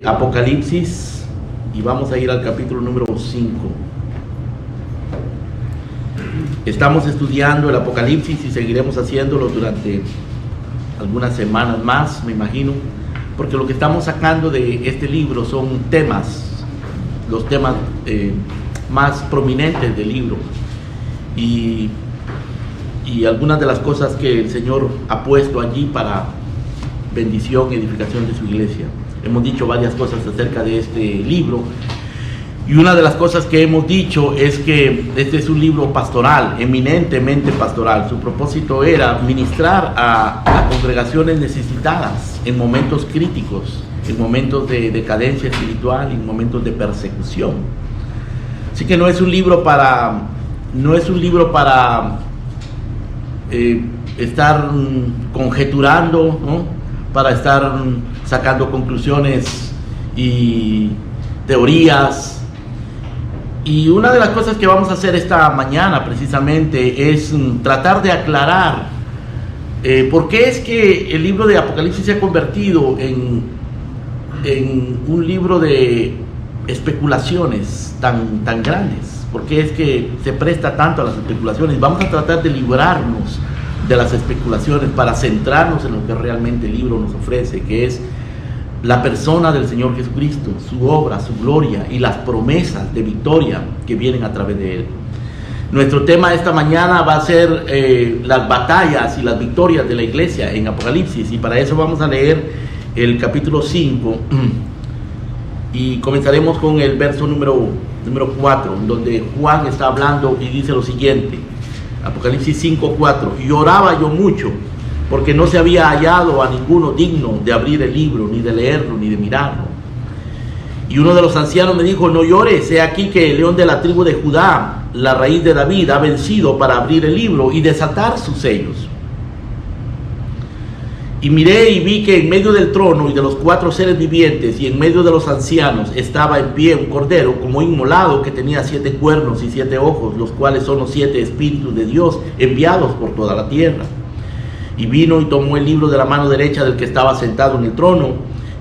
Apocalipsis, y vamos a ir al capítulo número 5. Estamos estudiando el Apocalipsis y seguiremos haciéndolo durante algunas semanas más, me imagino, porque lo que estamos sacando de este libro son temas, los temas más prominentes del libro y algunas de las cosas que el Señor ha puesto allí para bendición y edificación de su iglesia. Hemos dicho varias cosas acerca de este libro, y una de las cosas que hemos dicho es que este es un libro pastoral, eminentemente pastoral. Su propósito era ministrar a congregaciones necesitadas en momentos críticos, en momentos de decadencia espiritual y en momentos de persecución. Así que no es un libro para estar conjeturando, ¿no? Para estar sacando conclusiones y teorías. Y una de las cosas que vamos a hacer esta mañana precisamente es tratar de aclarar por qué es que el libro de Apocalipsis se ha convertido en un libro de especulaciones tan grandes. ¿Por qué es que se presta tanto a las especulaciones? Vamos a tratar de librarnos de las especulaciones para centrarnos en lo que realmente el libro nos ofrece, que es la persona del Señor Jesucristo, su obra, su gloria y las promesas de victoria que vienen a través de Él. Nuestro tema esta mañana va a ser las batallas y las victorias de la iglesia en Apocalipsis, y para eso vamos a leer el capítulo 5 y comenzaremos con el verso número 4, donde Juan está hablando y dice lo siguiente. Apocalipsis 5:4. Y oraba yo mucho, porque no se había hallado a ninguno digno de abrir el libro, ni de leerlo, ni de mirarlo. Y uno de los ancianos me dijo: no llores, he aquí que el león de la tribu de Judá, la raíz de David, ha vencido para abrir el libro y desatar sus sellos. Y miré y vi que en medio del trono y de los 4 seres vivientes y en medio de los ancianos estaba en pie un cordero como inmolado, que tenía 7 cuernos y 7 ojos, los cuales son los 7 espíritus de Dios enviados por toda la tierra. Y vino y tomó el libro de la mano derecha del que estaba sentado en el trono.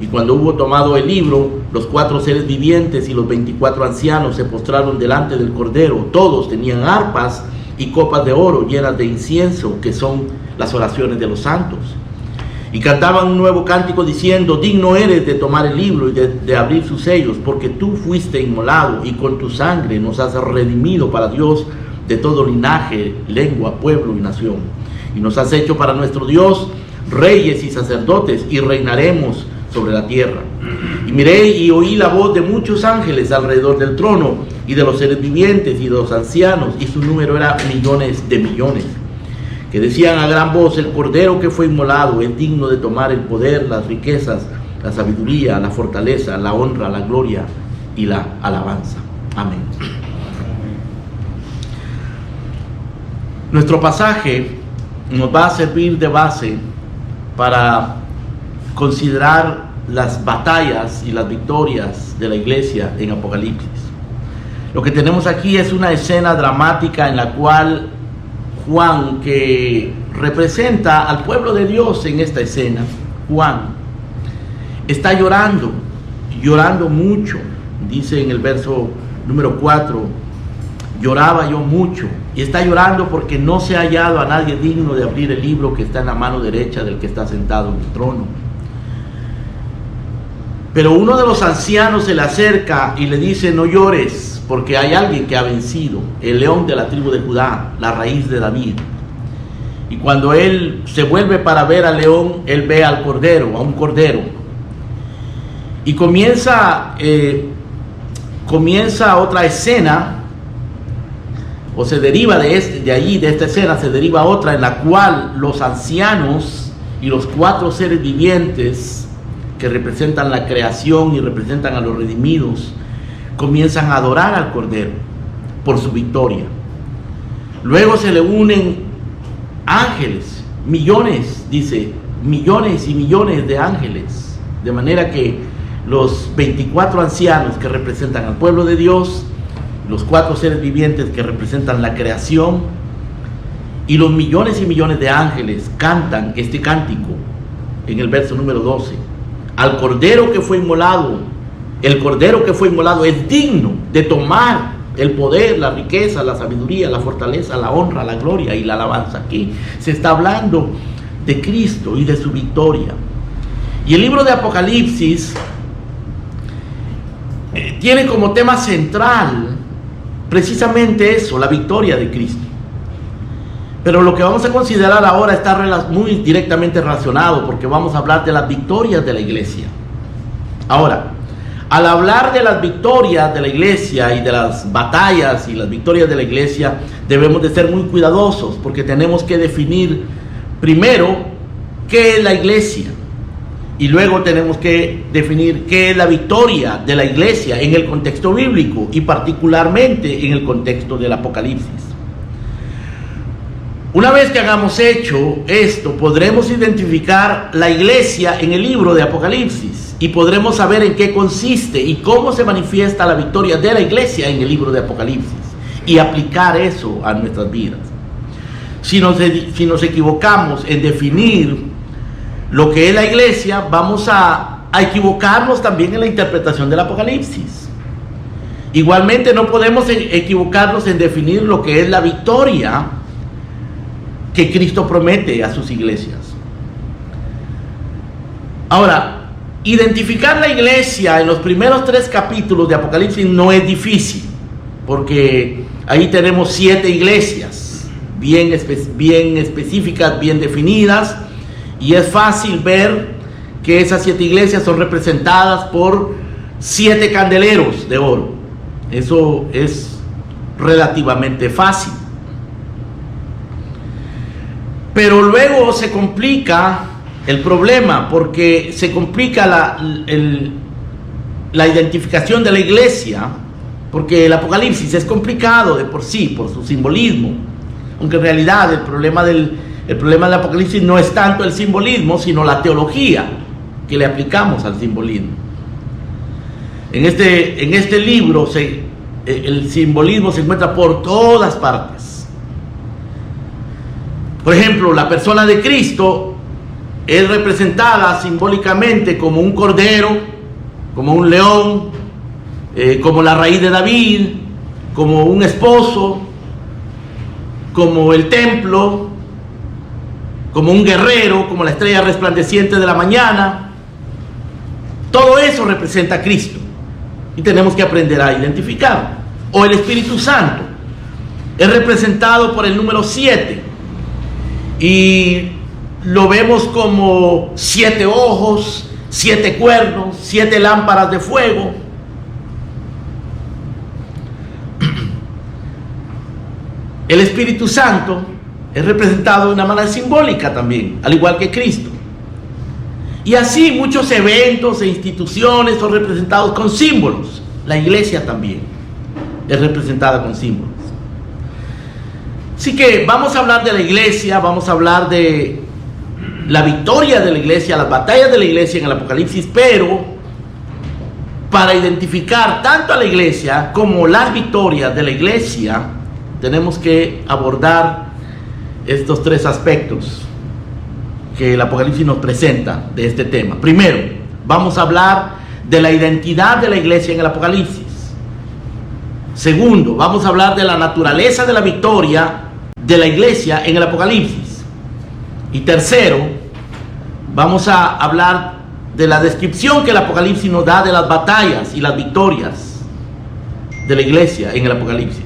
Y cuando hubo tomado el libro, los 4 seres vivientes y los 24 ancianos se postraron delante del cordero. Todos tenían arpas y copas de oro llenas de incienso, que son las oraciones de los santos. Y cantaban un nuevo cántico diciendo: digno eres de tomar el libro y de abrir sus sellos, porque tú fuiste inmolado y con tu sangre nos has redimido para Dios de todo linaje, lengua, pueblo y nación. Y nos has hecho para nuestro Dios reyes y sacerdotes, y reinaremos sobre la tierra. Y miré y oí la voz de muchos ángeles alrededor del trono, y de los seres vivientes y de los ancianos, y su número era millones de millones, que decían a gran voz: el cordero que fue inmolado es digno de tomar el poder, las riquezas, la sabiduría, la fortaleza, la honra, la gloria y la alabanza. Amén. Nuestro pasaje nos va a servir de base para considerar las batallas y las victorias de la iglesia en Apocalipsis. Lo que tenemos aquí es una escena dramática en la cual Juan, que representa al pueblo de Dios en esta escena, Juan está llorando mucho. Dice en el verso número 4: lloraba yo mucho. Y está llorando porque no se ha hallado a nadie digno de abrir el libro que está en la mano derecha del que está sentado en el trono. Pero uno de los ancianos se le acerca y le dice: no llores, porque hay alguien que ha vencido, el león de la tribu de Judá, la raíz de David. Y cuando él se vuelve para ver al león, él ve al cordero, a un cordero. Y comienza otra escena, o se deriva de esta escena se deriva otra, en la cual los ancianos y los 4 seres vivientes, que representan la creación y representan a los redimidos, comienzan a adorar al cordero por su victoria. Luego se le unen ángeles, millones, dice, millones y millones de ángeles, de manera que los 24 ancianos que representan al pueblo de Dios, los 4 seres vivientes que representan la creación, y los millones y millones de ángeles cantan este cántico en el verso número 12. al Cordero que fue inmolado. El Cordero que fue inmolado es digno de tomar el poder, la riqueza, la sabiduría, la fortaleza, la honra, la gloria y la alabanza. Aquí se está hablando de Cristo y de su victoria. Y el libro de Apocalipsis tiene como tema central precisamente eso, la victoria de Cristo. Pero lo que vamos a considerar ahora está muy directamente relacionado, porque vamos a hablar de las victorias de la iglesia. Ahora, al hablar de las victorias de la iglesia y de las batallas y las victorias de la iglesia, debemos de ser muy cuidadosos, porque tenemos que definir primero qué es la iglesia, y luego tenemos que definir qué es la victoria de la iglesia en el contexto bíblico y particularmente en el contexto del Apocalipsis. Una vez que hayamos hecho esto, podremos identificar la iglesia en el libro de Apocalipsis y podremos saber en qué consiste y cómo se manifiesta la victoria de la iglesia en el libro de Apocalipsis y aplicar eso a nuestras vidas. Si nos equivocamos en definir lo que es la iglesia, vamos a equivocarnos también en la interpretación del Apocalipsis. Igualmente no podemos equivocarnos en definir lo que es la victoria que Cristo promete a sus iglesias. Ahora, identificar la iglesia en los primeros 3 capítulos de Apocalipsis no es difícil, porque ahí tenemos 7 iglesias bien específicas, bien definidas, y es fácil ver que esas 7 iglesias son representadas por 7 candeleros de oro. Eso es relativamente fácil. Pero luego se complica el problema, porque se complica la identificación de la iglesia, porque el Apocalipsis es complicado de por sí, por su simbolismo, aunque en realidad el problema del Apocalipsis no es tanto el simbolismo, sino la teología que le aplicamos al simbolismo. En este libro el simbolismo se encuentra por todas partes. Por ejemplo, la persona de Cristo es representada simbólicamente como un cordero, como un león, como la raíz de David, como un esposo, como el templo, como un guerrero, como la estrella resplandeciente de la mañana. Todo eso representa a Cristo y tenemos que aprender a identificarlo. O el Espíritu Santo es representado por el número 7 y lo vemos como 7 ojos, 7 cuernos, 7 lámparas de fuego. El Espíritu Santo es representado de una manera simbólica también, al igual que Cristo. Y así muchos eventos e instituciones son representados con símbolos. La iglesia también es representada con símbolos. Así que vamos a hablar de la iglesia, vamos a hablar de la victoria de la iglesia, las batallas de la iglesia en el Apocalipsis, pero para identificar tanto a la iglesia como las victorias de la iglesia, tenemos que abordar estos 3 aspectos que el Apocalipsis nos presenta de este tema. Primero, vamos a hablar de la identidad de la iglesia en el Apocalipsis. Segundo, vamos a hablar de la naturaleza de la victoria de la iglesia en el Apocalipsis. Y tercero, vamos a hablar de la descripción que el Apocalipsis nos da de las batallas y las victorias de la iglesia en el Apocalipsis.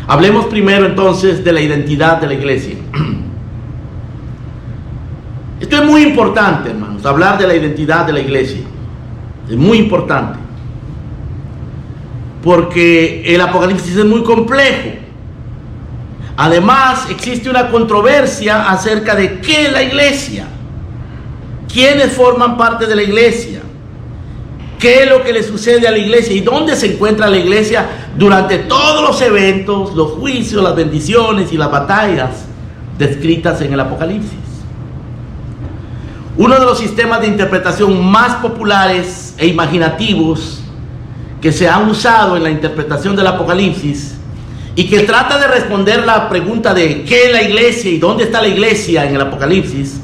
Hablemos primero entonces de la identidad de la iglesia. Esto es muy importante, hermanos, hablar de la identidad de la iglesia. Es muy importante, porque el Apocalipsis es muy complejo. Además, existe una controversia acerca de qué es la iglesia, quiénes forman parte de la iglesia, qué es lo que le sucede a la iglesia y dónde se encuentra la iglesia durante todos los eventos, los juicios, las bendiciones y las batallas descritas en el Apocalipsis. Uno de los sistemas de interpretación más populares e imaginativos que se han usado en la interpretación del Apocalipsis y que trata de responder la pregunta de qué es la iglesia y dónde está la iglesia en el Apocalipsis,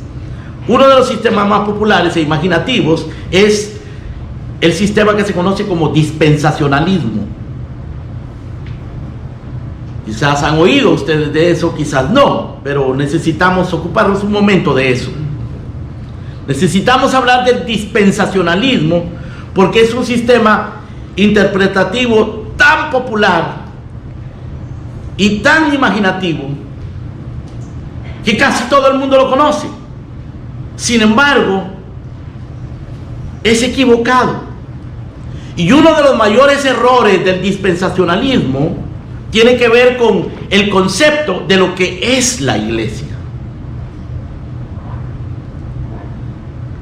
Uno de los sistemas más populares e imaginativos es el sistema que se conoce como dispensacionalismo. Quizás han oído ustedes de eso, quizás no, pero necesitamos ocuparnos un momento de eso. Necesitamos hablar del dispensacionalismo porque es un sistema interpretativo tan popular y tan imaginativo que casi todo el mundo lo conoce. Sin embargo, es equivocado. Y uno de los mayores errores del dispensacionalismo tiene que ver con el concepto de lo que es la iglesia.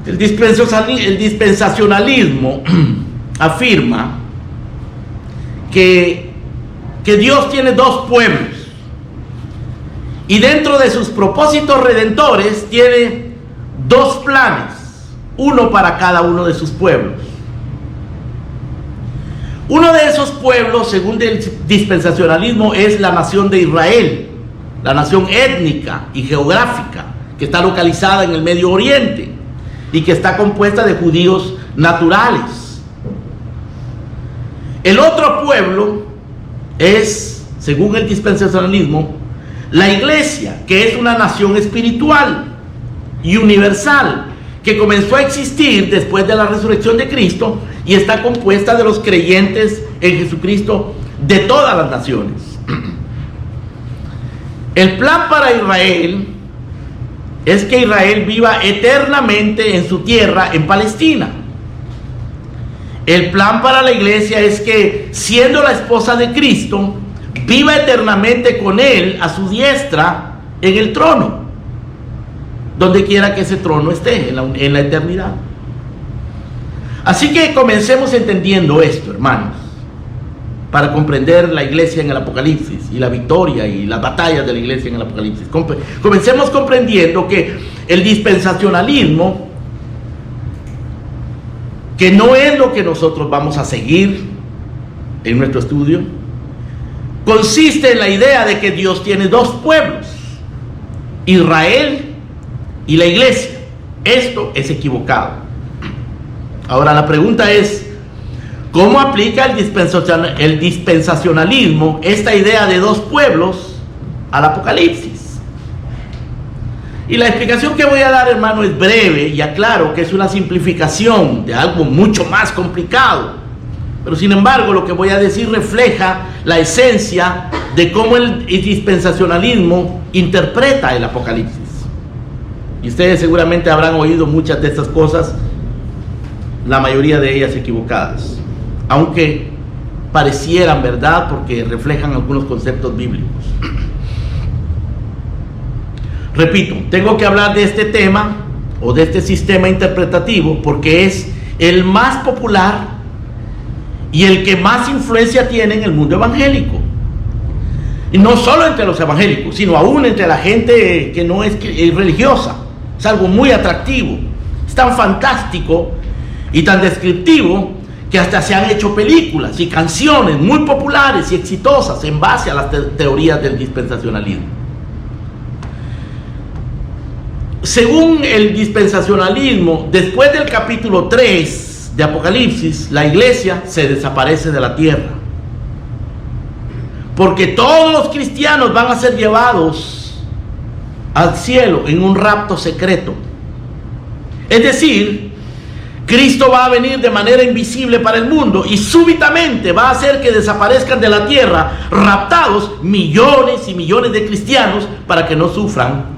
El dispensacionalismo afirma que Dios tiene dos pueblos y dentro de sus propósitos redentores tiene dos planes, uno para cada uno de sus pueblos. Uno de esos pueblos, según el dispensacionalismo, es la nación de Israel, la nación étnica y geográfica que está localizada en el Medio Oriente y que está compuesta de judíos naturales. El otro pueblo es, según el dispensacionalismo, la iglesia, que es una nación espiritual y universal que comenzó a existir después de la resurrección de Cristo y está compuesta de los creyentes en Jesucristo de todas las naciones. El plan para Israel es que Israel viva eternamente en su tierra, en Palestina. El plan para la iglesia es que, siendo la esposa de Cristo, viva eternamente con Él a su diestra en el trono, donde quiera que ese trono esté, en la eternidad. Así que comencemos entendiendo esto, hermanos, para comprender la iglesia en el Apocalipsis y la victoria y las batallas de la iglesia en el Apocalipsis. Comencemos comprendiendo que el dispensacionalismo, que no es lo que nosotros vamos a seguir en nuestro estudio, consiste en la idea de que Dios tiene dos pueblos, Israel y la iglesia. Esto es equivocado. Ahora la pregunta es, ¿cómo aplica el dispensacionalismo esta idea de dos pueblos al Apocalipsis? Y la explicación que voy a dar, hermano, es breve y aclaro que es una simplificación de algo mucho más complicado. Pero sin embargo, lo que voy a decir refleja la esencia de cómo el dispensacionalismo interpreta el Apocalipsis. Y ustedes seguramente habrán oído muchas de estas cosas, la mayoría de ellas equivocadas, aunque parecieran verdad porque reflejan algunos conceptos bíblicos. Repito, tengo que hablar de este tema o de este sistema interpretativo porque es el más popular y el que más influencia tiene en el mundo evangélico. Y no solo entre los evangélicos, sino aún entre la gente que no es religiosa. Es algo muy atractivo, es tan fantástico y tan descriptivo que hasta se han hecho películas y canciones muy populares y exitosas en base a las teorías del dispensacionalismo. Según el dispensacionalismo, después del capítulo 3 de Apocalipsis, la iglesia se desaparece de la tierra, porque todos los cristianos van a ser llevados al cielo en un rapto secreto. Es decir, Cristo va a venir de manera invisible para el mundo y súbitamente va a hacer que desaparezcan de la tierra, raptados millones y millones de cristianos para que no sufran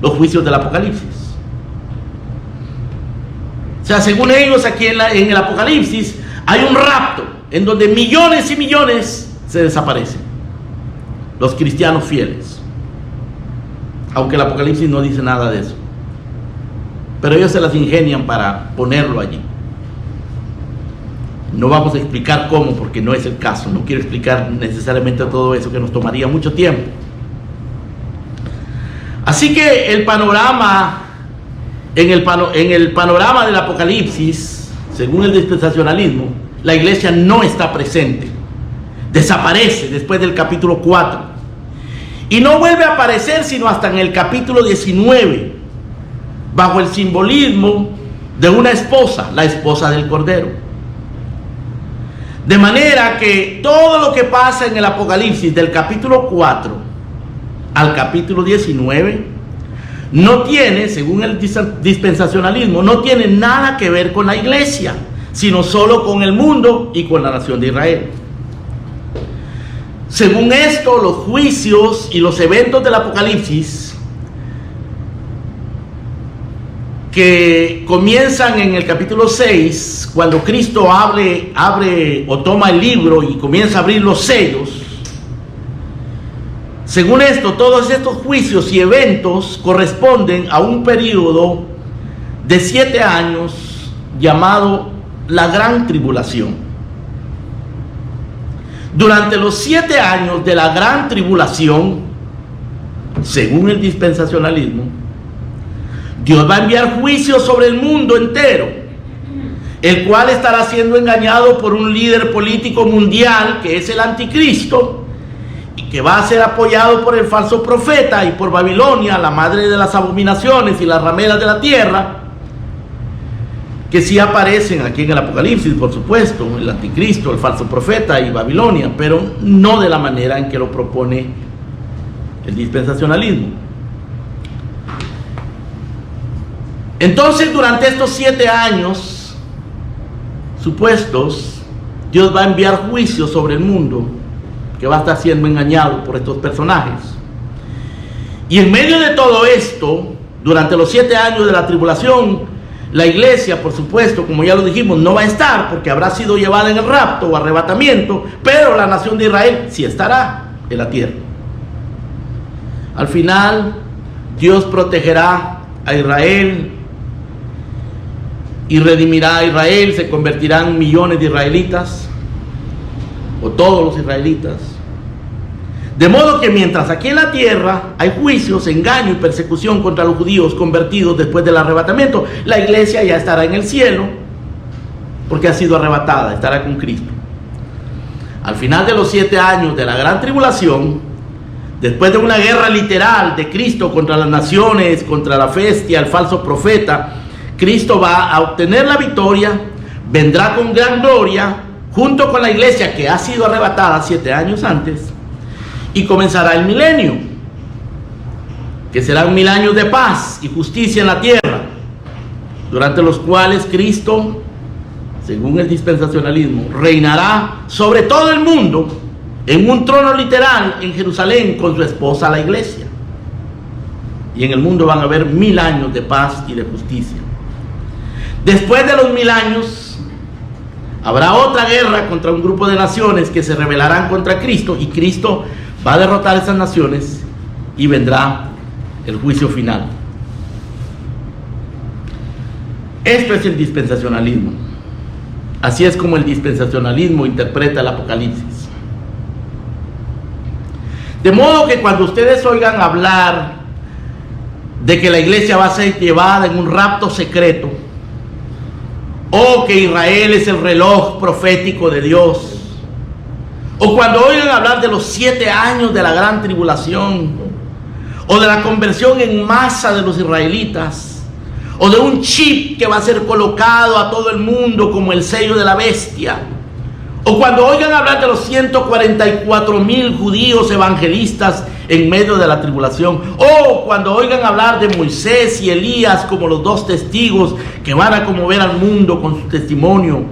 los juicios del Apocalipsis. O sea, según ellos, aquí en el Apocalipsis hay un rapto en donde millones y millones se desaparecen, los cristianos fieles, aunque el Apocalipsis no dice nada de eso. Pero ellos se las ingenian para ponerlo allí. No vamos a explicar cómo, porque no es el caso. No quiero explicar necesariamente todo eso, que nos tomaría mucho tiempo. Así que el panorama, en el panorama del Apocalipsis, según el dispensacionalismo, la iglesia no está presente. Desaparece después del capítulo 4. Y no vuelve a aparecer sino hasta en el capítulo 19. bajo el simbolismo de una esposa, la esposa del Cordero. De manera que todo lo que pasa en el Apocalipsis del capítulo 4 al capítulo 19 no tiene, según el dispensacionalismo, no tiene nada que ver con la iglesia, sino solo con el mundo y con la nación de Israel. Según esto, los juicios y los eventos del Apocalipsis, que comienzan en el capítulo 6, cuando Cristo abre o toma el libro y comienza a abrir los sellos, según esto, todos estos juicios y eventos corresponden a un periodo de 7 años llamado la Gran Tribulación. Durante los 7 años de la Gran Tribulación, según el dispensacionalismo, Dios va a enviar juicio sobre el mundo entero, el cual estará siendo engañado por un líder político mundial que es el anticristo, y que va a ser apoyado por el falso profeta y por Babilonia, la madre de las abominaciones y las rameras de la tierra, que sí aparecen aquí en el Apocalipsis, por supuesto, el anticristo, el falso profeta y Babilonia, pero no de la manera en que lo propone el dispensacionalismo. Entonces, durante estos 7 años supuestos, Dios va a enviar juicio sobre el mundo, que va a estar siendo engañado por estos personajes. Y en medio de todo esto, durante los 7 años de la tribulación, la iglesia, por supuesto, como ya lo dijimos, no va a estar porque habrá sido llevada en el rapto o arrebatamiento, pero la nación de Israel sí estará en la tierra. Al final, Dios protegerá a Israel y redimirá a Israel, se convertirán millones de israelitas, o todos los israelitas. De modo que mientras aquí en la tierra hay juicios, engaño y persecución contra los judíos convertidos después del arrebatamiento, la iglesia ya estará en el cielo, porque ha sido arrebatada, estará con Cristo. Al final de los 7 años de la gran tribulación, después de una guerra literal de Cristo contra las naciones, contra la bestia, el falso profeta, Cristo va a obtener la victoria, vendrá con gran gloria, junto con la iglesia que ha sido arrebatada 7 años antes, y comenzará el milenio, que serán 1000 años de paz y justicia en la tierra, durante los cuales Cristo, según el dispensacionalismo, reinará sobre todo el mundo en un trono literal en Jerusalén con su esposa la iglesia. Y en el mundo van a haber 1000 años de paz y de justicia. Después de los 1000 años habrá otra guerra contra un grupo de naciones que se rebelarán contra Cristo, y Cristo va a derrotar a esas naciones y vendrá el juicio final. Esto es el dispensacionalismo. Así es como el dispensacionalismo interpreta el Apocalipsis. De modo que cuando ustedes oigan hablar de que la iglesia va a ser llevada en un rapto secreto, o que Israel es el reloj profético de Dios, o cuando oigan hablar de los 7 años de la gran tribulación, o de la conversión en masa de los israelitas, o de un chip que va a ser colocado a todo el mundo como el sello de la bestia, o cuando oigan hablar de los 144,000 judíos evangelistas en medio de la tribulación, o cuando oigan hablar de Moisés y Elías como los 2 testigos que van a conmover al mundo con su testimonio,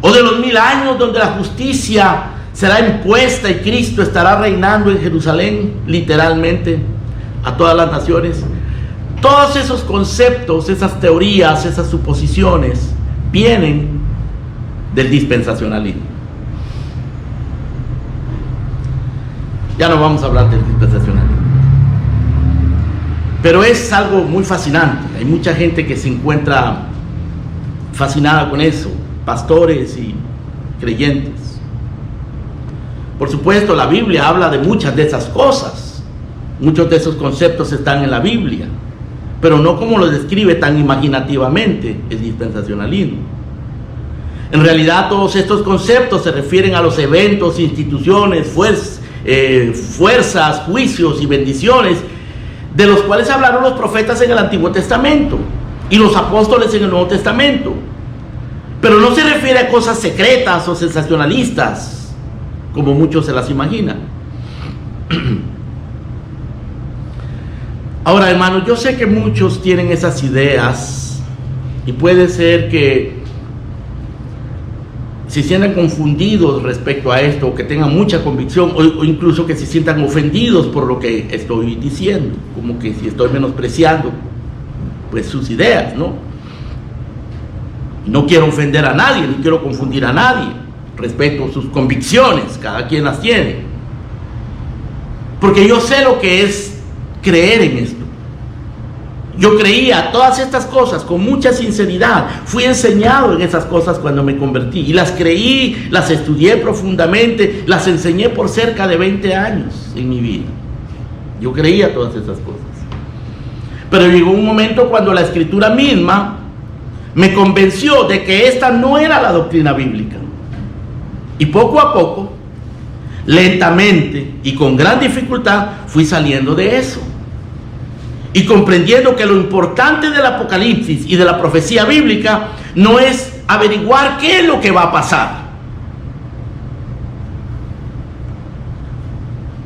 o de los 1000 años donde la justicia será impuesta y Cristo estará reinando en Jerusalén, literalmente, a todas las naciones. Todos esos conceptos, esas teorías, esas suposiciones vienen del dispensacionalismo. Ya no vamos a hablar del dispensacionalismo, pero es algo muy fascinante. Hay mucha gente que se encuentra fascinada con eso, pastores y creyentes. Por supuesto, la Biblia habla de muchas de esas cosas. Muchos de esos conceptos están en la Biblia, pero no como lo describe tan imaginativamente el dispensacionalismo. En realidad, todos estos conceptos se refieren a los eventos, instituciones, fuerzas, juicios y bendiciones de los cuales hablaron los profetas en el Antiguo Testamento. y los apóstoles en el Nuevo Testamento. Pero no se refiere a cosas secretas o sensacionalistas, como muchos se las imaginan. Ahora, hermanos, yo sé que muchos tienen esas ideas y puede ser que se sientan confundidos respecto a esto, o que tengan mucha convicción, o incluso que se sientan ofendidos por lo que estoy diciendo, como que si estoy menospreciando pues sus ideas, ¿no? No quiero ofender a nadie, ni quiero confundir a nadie. Respeto sus convicciones, cada quien las tiene. Porque yo sé lo que es creer en esto. Yo creía todas estas cosas con mucha sinceridad. Fui enseñado en esas cosas cuando me convertí. Y las creí, las estudié profundamente, las enseñé por cerca de 20 años en mi vida. Yo creía todas esas cosas. Pero llegó un momento cuando la Escritura misma me convenció de que esta no era la doctrina bíblica. Y poco a poco, lentamente y con gran dificultad, fui saliendo de eso. Y comprendiendo que lo importante del Apocalipsis y de la profecía bíblica no es averiguar qué es lo que va a pasar.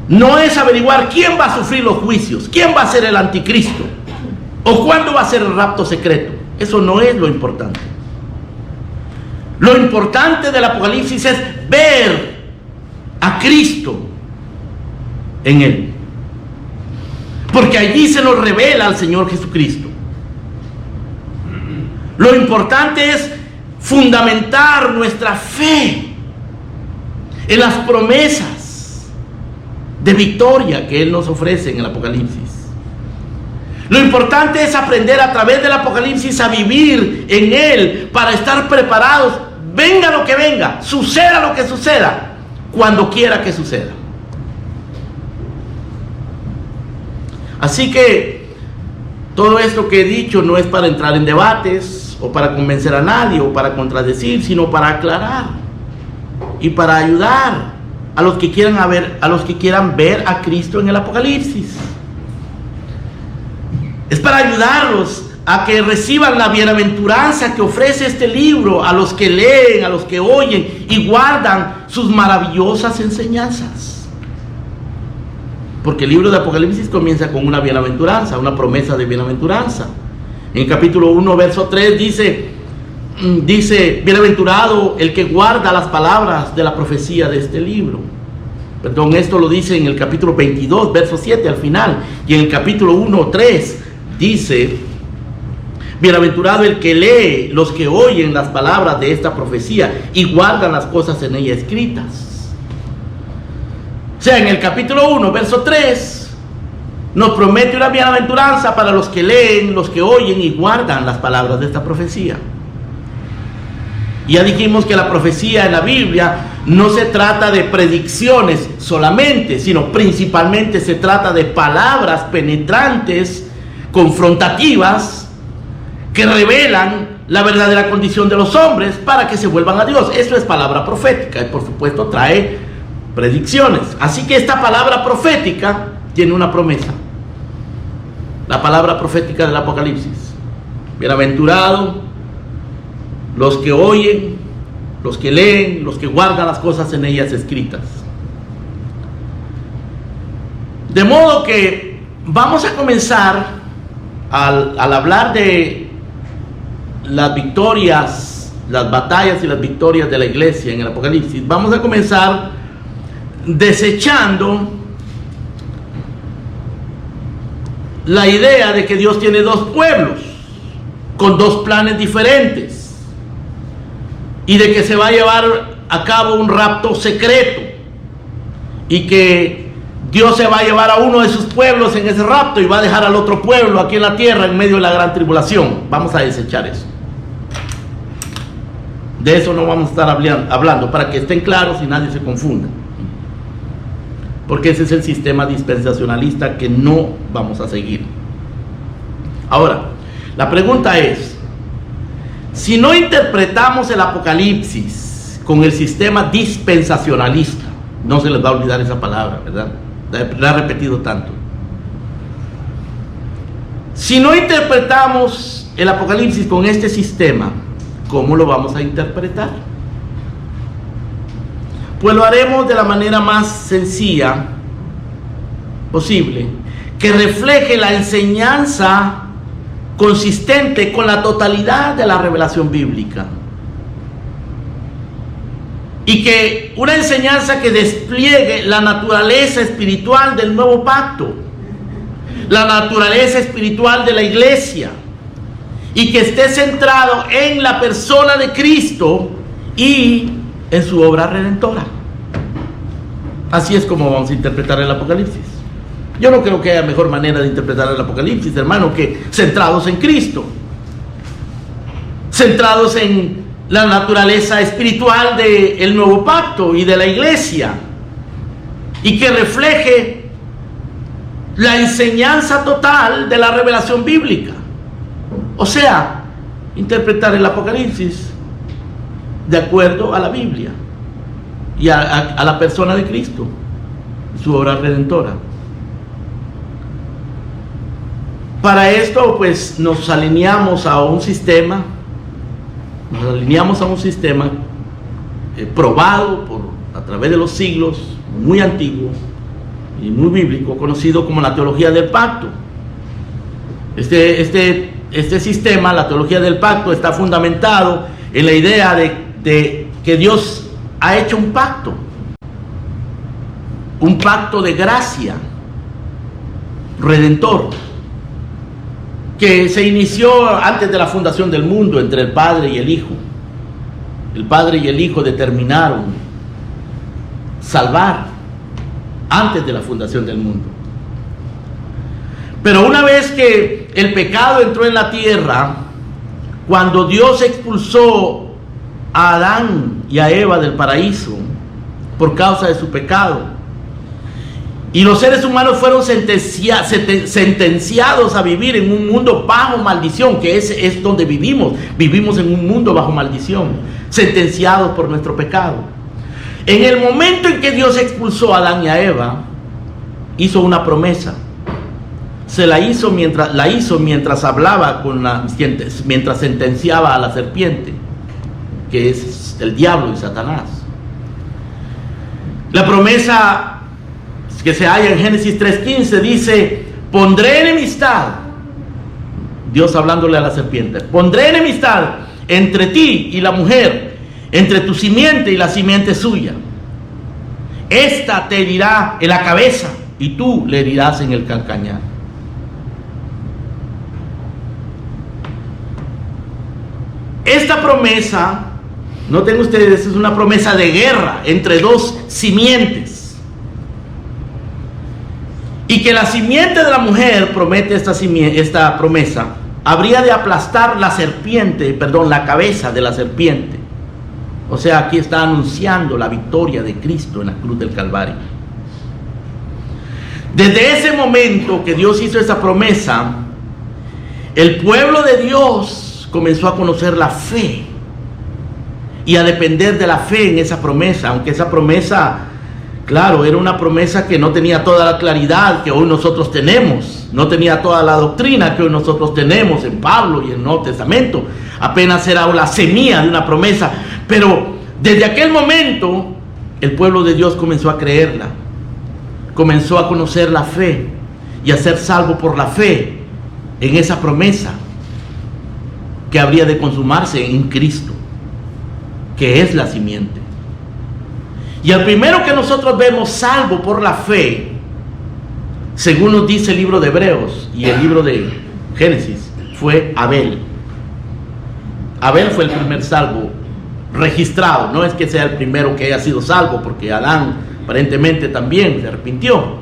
No es averiguar quién va a sufrir los juicios, quién va a ser el anticristo, o cuándo va a ser el rapto secreto. Eso no es lo importante. Lo importante del Apocalipsis es ver a Cristo en él. Porque allí se nos revela al Señor Jesucristo. Lo importante es fundamentar nuestra fe en las promesas de victoria que Él nos ofrece en el Apocalipsis. Lo importante es aprender a través del Apocalipsis a vivir en Él para estar preparados, venga lo que venga, suceda lo que suceda, cuando quiera que suceda. Así que todo esto que he dicho no es para entrar en debates o para convencer a nadie o para contradecir, sino para aclarar y para ayudar a los que quieran ver a Cristo en el Apocalipsis. Es para ayudarlos a que reciban la bienaventuranza que ofrece este libro, a los que leen, a los que oyen y guardan sus maravillosas enseñanzas. Porque el libro de Apocalipsis comienza con una bienaventuranza, una promesa de bienaventuranza. En el capítulo 1, verso 3 dice, bienaventurado el que guarda las palabras de la profecía de este libro. Perdón, esto lo dice en el capítulo 22, verso 7 al final. Y en el capítulo 1, 3 dice, bienaventurado el que lee, los que oyen las palabras de esta profecía y guardan las cosas en ella escritas. O sea, en el capítulo 1, verso 3, nos promete una bienaventuranza para los que leen, los que oyen y guardan las palabras de esta profecía. Ya dijimos que la profecía en la Biblia no se trata de predicciones solamente, sino principalmente se trata de palabras penetrantes, confrontativas, que revelan la verdadera condición de los hombres para que se vuelvan a Dios. Eso es palabra profética y por supuesto trae predicciones. Así que esta palabra profética tiene una promesa. La palabra profética del Apocalipsis. Bienaventurado los que oyen, los que leen, los que guardan las cosas en ellas escritas. De modo que vamos a comenzar al hablar de las victorias, las batallas y las victorias de la iglesia en el Apocalipsis. Vamos a comenzar desechando la idea de que Dios tiene dos pueblos con dos planes diferentes y de que se va a llevar a cabo un rapto secreto y que Dios se va a llevar a uno de sus pueblos en ese rapto y va a dejar al otro pueblo aquí en la tierra en medio de la gran tribulación. Vamos a desechar eso. De eso no vamos a estar hablando para que estén claros y nadie se confunda. Porque ese es el sistema dispensacionalista que no vamos a seguir. Ahora, la pregunta es, si no interpretamos el Apocalipsis con el sistema dispensacionalista, no se les va a olvidar esa palabra, ¿verdad? La he repetido tanto. Si no interpretamos el Apocalipsis con este sistema, ¿cómo lo vamos a interpretar? Pues lo haremos de la manera más sencilla posible, que refleje la enseñanza consistente con la totalidad de la revelación bíblica. Y que una enseñanza que despliegue la naturaleza espiritual del nuevo pacto, la naturaleza espiritual de la iglesia, y que esté centrado en la persona de Cristo y en su obra redentora. Así es como vamos a interpretar el Apocalipsis. Yo no creo que haya mejor manera de interpretar el Apocalipsis, hermano, que centrados en Cristo, centrados en la naturaleza espiritual del nuevo pacto y de la iglesia, y que refleje la enseñanza total de la revelación bíblica. O sea, interpretar el Apocalipsis de acuerdo a la Biblia y a la persona de Cristo, su obra redentora. Para esto, pues, nos alineamos a un sistema probado a través de los siglos, muy antiguo y muy bíblico, conocido como la teología del pacto. Este sistema, la teología del pacto, está fundamentado en la idea de que Dios ha hecho un pacto de gracia redentor, que se inició antes de la fundación del mundo entre el Padre y el Hijo. El Padre y el Hijo determinaron salvar antes de la fundación del mundo. Pero una vez que el pecado entró en la tierra, cuando Dios expulsó a Adán y a Eva del paraíso por causa de su pecado, y los seres humanos fueron sentenciados a vivir en un mundo bajo maldición, que es donde vivimos en un mundo bajo maldición, sentenciados por nuestro pecado. En el momento en que Dios expulsó a Adán y a Eva, hizo una promesa. La hizo mientras hablaba mientras sentenciaba a la serpiente, que es el diablo y Satanás. La promesa que se halla en Génesis 3:15 dice: pondré enemistad, Dios hablándole a la serpiente, pondré enemistad entre ti y la mujer, entre tu simiente y la simiente suya. Esta te herirá en la cabeza y tú le herirás en el calcañar. Esta promesa, noten ustedes, es una promesa de guerra entre dos simientes. Y que la simiente de la mujer, promete esta promesa, habría de aplastar la cabeza de la serpiente. O sea, aquí está anunciando la victoria de Cristo en la cruz del Calvario. Desde ese momento que Dios hizo esa promesa, el pueblo de Dios comenzó a conocer la fe y a depender de la fe en esa promesa, aunque esa promesa, claro, era una promesa que no tenía toda la claridad que hoy nosotros tenemos, no tenía toda la doctrina que hoy nosotros tenemos en Pablo y en el Nuevo Testamento, apenas era la semilla de una promesa, pero desde aquel momento el pueblo de Dios comenzó a creerla, comenzó a conocer la fe y a ser salvo por la fe en esa promesa que habría de consumarse en Cristo, que es la simiente. Y el primero que nosotros vemos salvo por la fe, según nos dice el libro de Hebreos y el libro de Génesis, fue Abel. Abel fue el primer salvo registrado. No es que sea el primero que haya sido salvo, porque Adán aparentemente también se arrepintió.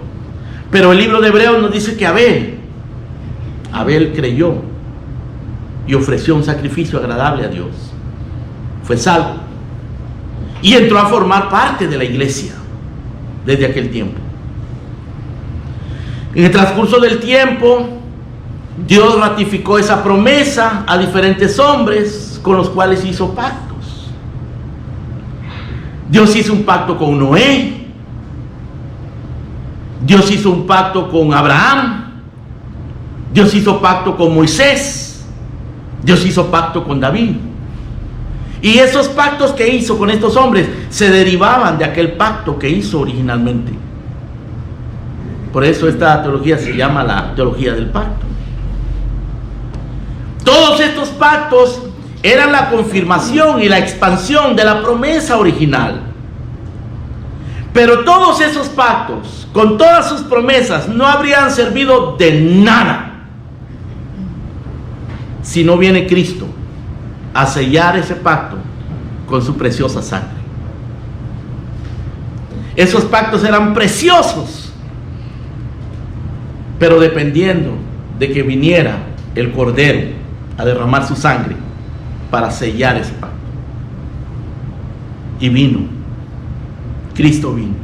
Pero el libro de Hebreos nos dice que Abel creyó y ofreció un sacrificio agradable a Dios. Fue salvo. Y entró a formar parte de la iglesia desde aquel tiempo. En el transcurso del tiempo, Dios ratificó esa promesa a diferentes hombres con los cuales hizo pactos. Dios hizo un pacto con Noé. Dios hizo un pacto con Abraham. Dios hizo pacto con Moisés. Dios hizo pacto con David. Y esos pactos que hizo con estos hombres se derivaban de aquel pacto que hizo originalmente. Por eso esta teología se llama la teología del pacto. Todos estos pactos eran la confirmación y la expansión de la promesa original. Pero todos esos pactos, con todas sus promesas, no habrían servido de nada si no viene Cristo a sellar ese pacto con su preciosa sangre. Esos pactos eran preciosos, pero dependiendo de que viniera el Cordero a derramar su sangre para sellar ese pacto. Y vino, Cristo vino.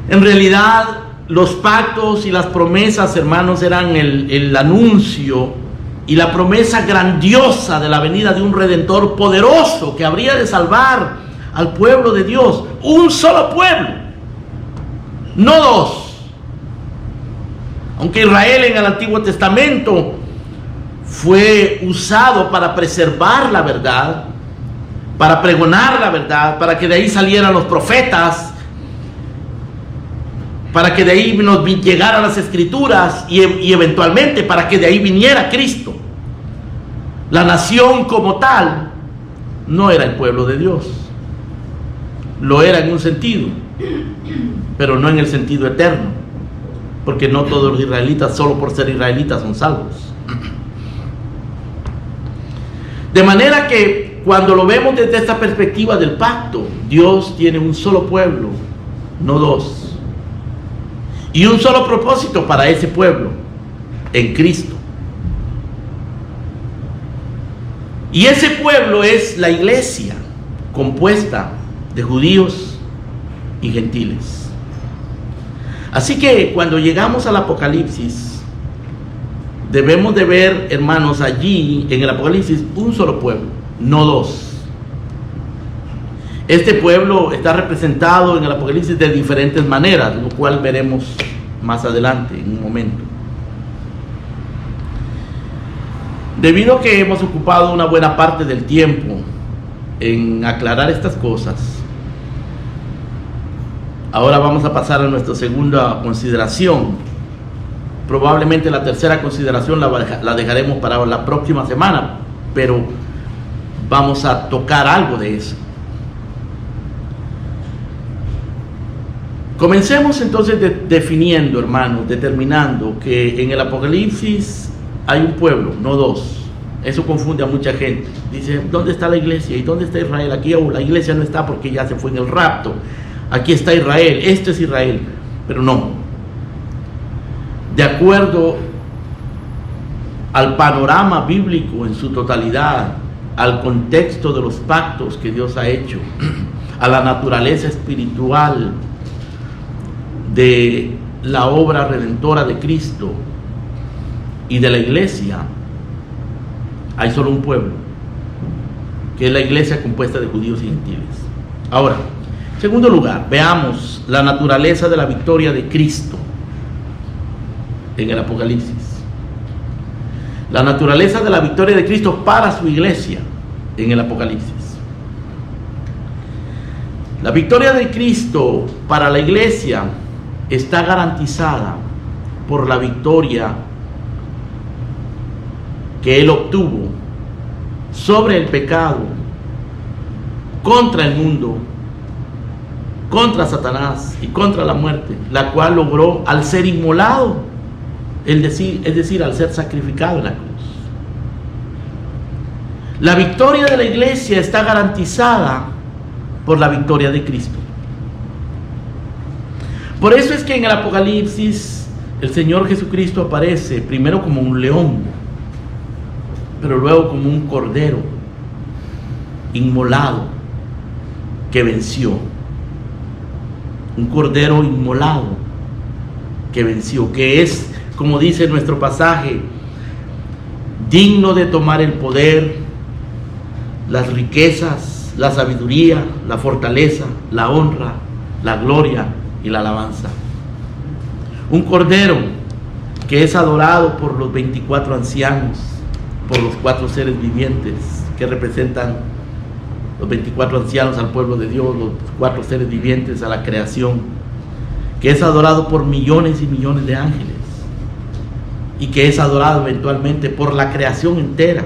En realidad, los pactos y las promesas, hermanos, eran el anuncio y la promesa grandiosa de la venida de un Redentor poderoso que habría de salvar al pueblo de Dios. Un solo pueblo, no dos. Aunque Israel en el Antiguo Testamento fue usado para preservar la verdad, para pregonar la verdad, para que de ahí salieran los profetas, para que de ahí nos llegaran las Escrituras y eventualmente para que de ahí viniera Cristo. La nación como tal no era el pueblo de Dios. Lo era en un sentido, pero no en el sentido eterno, porque no todos los israelitas, solo por ser israelitas, son salvos. De manera que cuando lo vemos desde esta perspectiva del pacto, Dios tiene un solo pueblo, no dos. Y un solo propósito para ese pueblo, en Cristo. Y ese pueblo es la iglesia, compuesta de judíos y gentiles. Así que cuando llegamos al Apocalipsis, debemos de ver, hermanos, allí en el Apocalipsis un solo pueblo, no dos. Este pueblo está representado en el Apocalipsis de diferentes maneras, lo cual veremos más adelante en un momento. Debido a que hemos ocupado una buena parte del tiempo en aclarar estas cosas, ahora vamos a pasar a nuestra segunda consideración. Probablemente la tercera consideración la dejaremos para la próxima semana, pero vamos a tocar algo de eso. Comencemos entonces definiendo, hermanos, determinando que en el Apocalipsis hay un pueblo, no dos. Eso confunde a mucha gente. Dice, ¿dónde está la iglesia? ¿Y dónde está Israel? Aquí la iglesia no está porque ya se fue en el rapto. Aquí está Israel, esto es Israel. Pero no. De acuerdo al panorama bíblico en su totalidad, al contexto de los pactos que Dios ha hecho, a la naturaleza espiritual de la obra redentora de Cristo y de la iglesia, hay solo un pueblo, que es la iglesia compuesta de judíos y gentiles. Ahora, en segundo lugar, veamos la naturaleza de la victoria de Cristo en el Apocalipsis. La naturaleza de la victoria de Cristo para su iglesia en el Apocalipsis. La victoria de Cristo para la iglesia está garantizada por la victoria que Él obtuvo sobre el pecado, contra el mundo, contra Satanás y contra la muerte, la cual logró al ser inmolado, es decir, al ser sacrificado en la cruz. La victoria de la iglesia está garantizada por la victoria de Cristo. Por eso es que en el Apocalipsis el Señor Jesucristo aparece primero como un león, pero luego como un cordero inmolado que venció. Un cordero inmolado que venció, que es, como dice nuestro pasaje, digno de tomar el poder, las riquezas, la sabiduría, la fortaleza, la honra, la gloria y la alabanza. Un cordero que es adorado por los 24 ancianos, por los 4 seres vivientes que representan los 24 ancianos al pueblo de Dios, los 4 seres vivientes a la creación, que es adorado por millones y millones de ángeles y que es adorado eventualmente por la creación entera.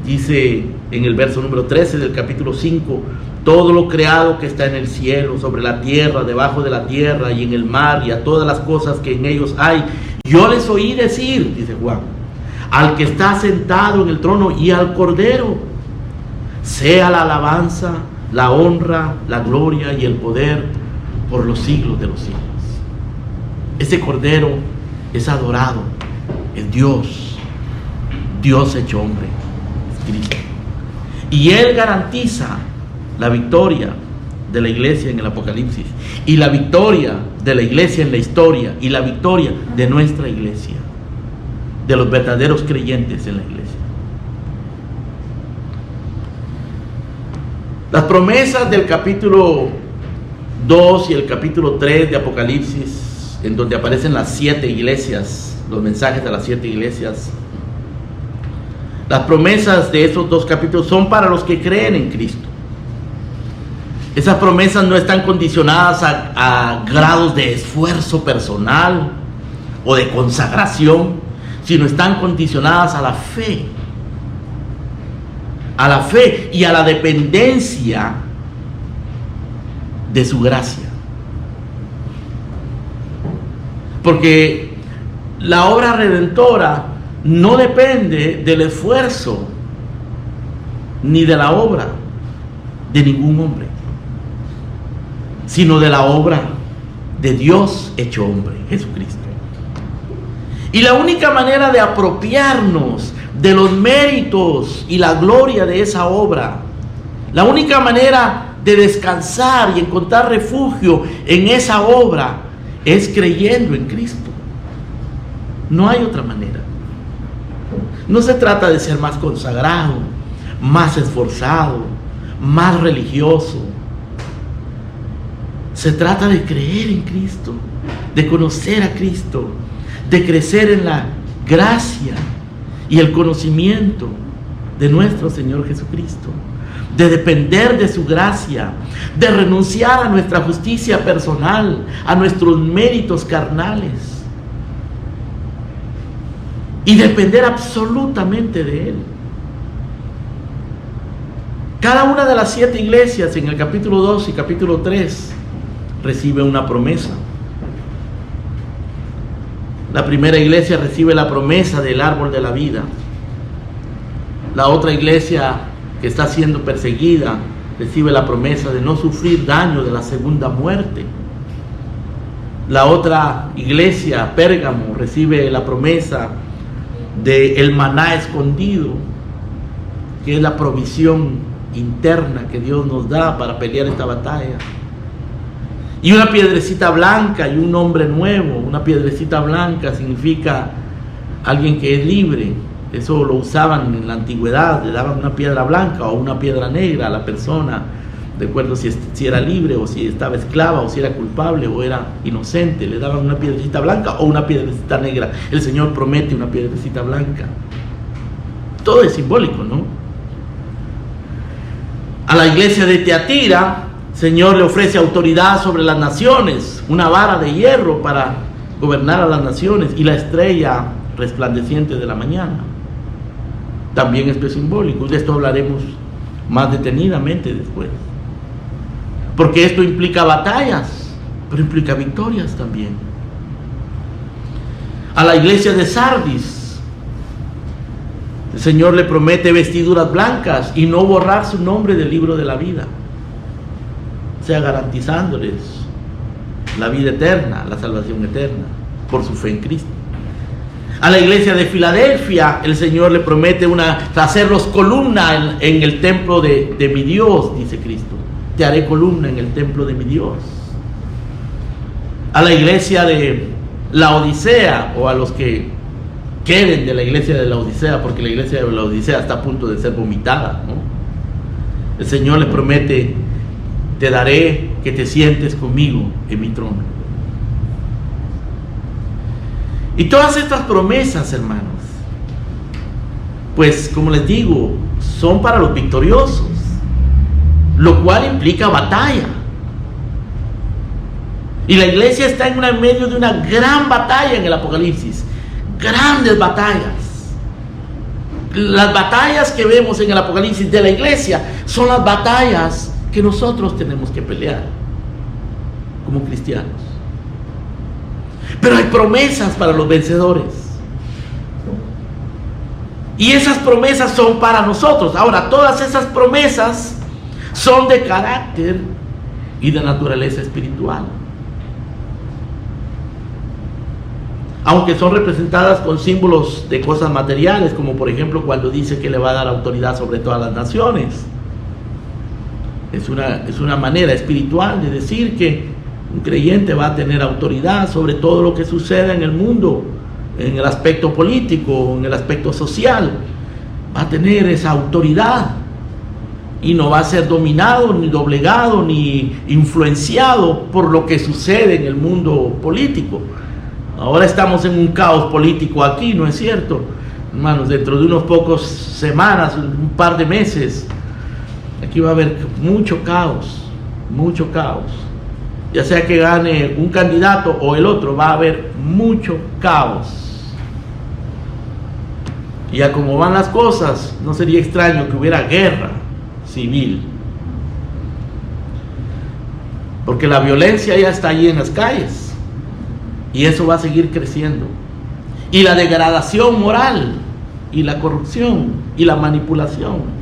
Dice en el verso número 13 del capítulo 5: todo lo creado que está en el cielo, sobre la tierra, debajo de la tierra y en el mar, y a todas las cosas que en ellos hay, yo les oí decir, dice Juan, al que está sentado en el trono y al Cordero, sea la alabanza, la honra, la gloria y el poder por los siglos de los siglos. Ese Cordero es adorado, es Dios, Dios hecho hombre, es Cristo. Y Él garantiza la victoria de la iglesia en el Apocalipsis, y la victoria de la iglesia en la historia, y la victoria de nuestra iglesia, de los verdaderos creyentes en la iglesia. Las promesas del capítulo 2 y el capítulo 3 de Apocalipsis, en donde aparecen las 7 iglesias, los mensajes de las 7 iglesias, las promesas de esos 2 capítulos son para los que creen en Cristo. Esas promesas no están condicionadas a grados de esfuerzo personal o de consagración, sino están condicionadas a la fe y a la dependencia de su gracia. Porque la obra redentora no depende del esfuerzo ni de la obra de ningún hombre, sino de la obra de Dios hecho hombre, Jesucristo. Y la única manera de apropiarnos de los méritos y la gloria de esa obra, la única manera de descansar y encontrar refugio en esa obra, es creyendo en Cristo. No hay otra manera. No se trata de ser más consagrado, más esforzado, más religioso. Se trata de creer en Cristo, de conocer a Cristo, de crecer en la gracia y el conocimiento de nuestro Señor Jesucristo, de depender de su gracia, de renunciar a nuestra justicia personal, a nuestros méritos carnales, y depender absolutamente de Él. Cada una de las 7 iglesias en el capítulo 2 y capítulo 3 recibe una promesa. La primera iglesia recibe la promesa del árbol de la vida. La otra iglesia que está siendo perseguida recibe la promesa de no sufrir daño de la segunda muerte. La otra iglesia, Pérgamo, recibe la promesa del maná escondido, que es la provisión interna que Dios nos da para pelear esta batalla. Y una piedrecita blanca y un nombre nuevo. Una piedrecita blanca significa alguien que es libre. Eso lo usaban en la antigüedad, le daban una piedra blanca o una piedra negra a la persona, de acuerdo si era libre o si estaba esclava o si era culpable o era inocente. Le daban una piedrecita blanca o una piedrecita negra. El Señor promete una piedrecita blanca. Todo es simbólico, ¿no? A la iglesia de Teatira, el Señor le ofrece autoridad sobre las naciones, una vara de hierro para gobernar a las naciones, y la estrella resplandeciente de la mañana. También esto es simbólico, de esto hablaremos más detenidamente después. Porque esto implica batallas, pero implica victorias también. A la iglesia de Sardis, el Señor le promete vestiduras blancas y no borrar su nombre del libro de la vida, o sea, garantizándoles la vida eterna, la salvación eterna, por su fe en Cristo. A la iglesia de Filadelfia, el Señor le promete hacerlos columna en el templo de mi Dios, dice Cristo. Te haré columna en el templo de mi Dios. A la iglesia de la Odisea, o a los que queden de la iglesia de la Odisea, porque la iglesia de la Odisea está a punto de ser vomitada, ¿no? El Señor le promete: te daré que te sientes conmigo en mi trono. Y todas estas promesas, hermanos, pues como les digo, son para los victoriosos, lo cual implica batalla. Y la iglesia está en medio de una gran batalla en el Apocalipsis, grandes batallas. Las batallas que vemos en el Apocalipsis de la iglesia son las batallas que nosotros tenemos que pelear como cristianos. Pero hay promesas para los vencedores. Y esas promesas son para nosotros. Ahora, todas esas promesas son de carácter y de naturaleza espiritual. Aunque son representadas con símbolos de cosas materiales, como por ejemplo cuando dice que le va a dar autoridad sobre todas las naciones. Es una manera espiritual de decir que un creyente va a tener autoridad sobre todo lo que suceda en el mundo, en el aspecto político, en el aspecto social. Va a tener esa autoridad y no va a ser dominado, ni doblegado, ni influenciado por lo que sucede en el mundo político. Ahora estamos en un caos político aquí, ¿no es cierto? Hermanos, dentro de unos pocos semanas, un par de meses, aquí va a haber mucho caos, mucho caos. Ya sea que gane un candidato o el otro, va a haber mucho caos. Y a como van las cosas, no sería extraño que hubiera guerra civil. Porque la violencia ya está ahí en las calles. Y eso va a seguir creciendo. Y la degradación moral, y la corrupción, y la manipulación.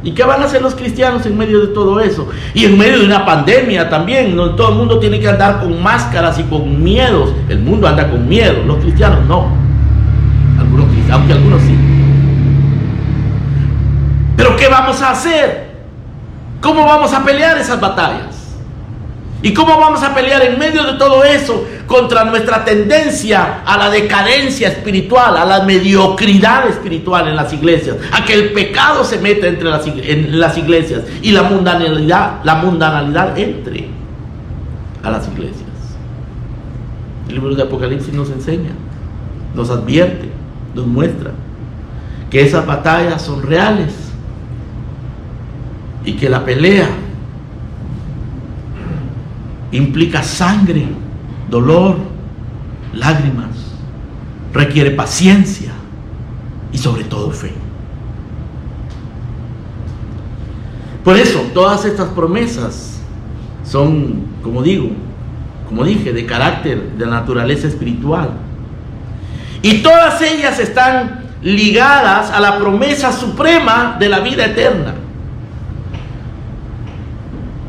¿Y qué van a hacer los cristianos en medio de todo eso? Y en medio de una pandemia también, no todo el mundo tiene que andar con máscaras y con miedos. El mundo anda con miedo, los cristianos no. Aunque algunos sí. Pero ¿qué vamos a hacer? ¿Cómo vamos a pelear esas batallas? ¿Y cómo vamos a pelear en medio de todo eso contra nuestra tendencia a la decadencia espiritual, a la mediocridad espiritual en las iglesias, a que el pecado se meta en las iglesias y la mundanalidad entre a las iglesias? El libro de Apocalipsis nos enseña, nos advierte, nos muestra que esas batallas son reales y que la pelea implica sangre, dolor, lágrimas, requiere paciencia y sobre todo fe. Por eso todas estas promesas son, como dije, de carácter, de naturaleza espiritual. Y todas ellas están ligadas a la promesa suprema de la vida eterna.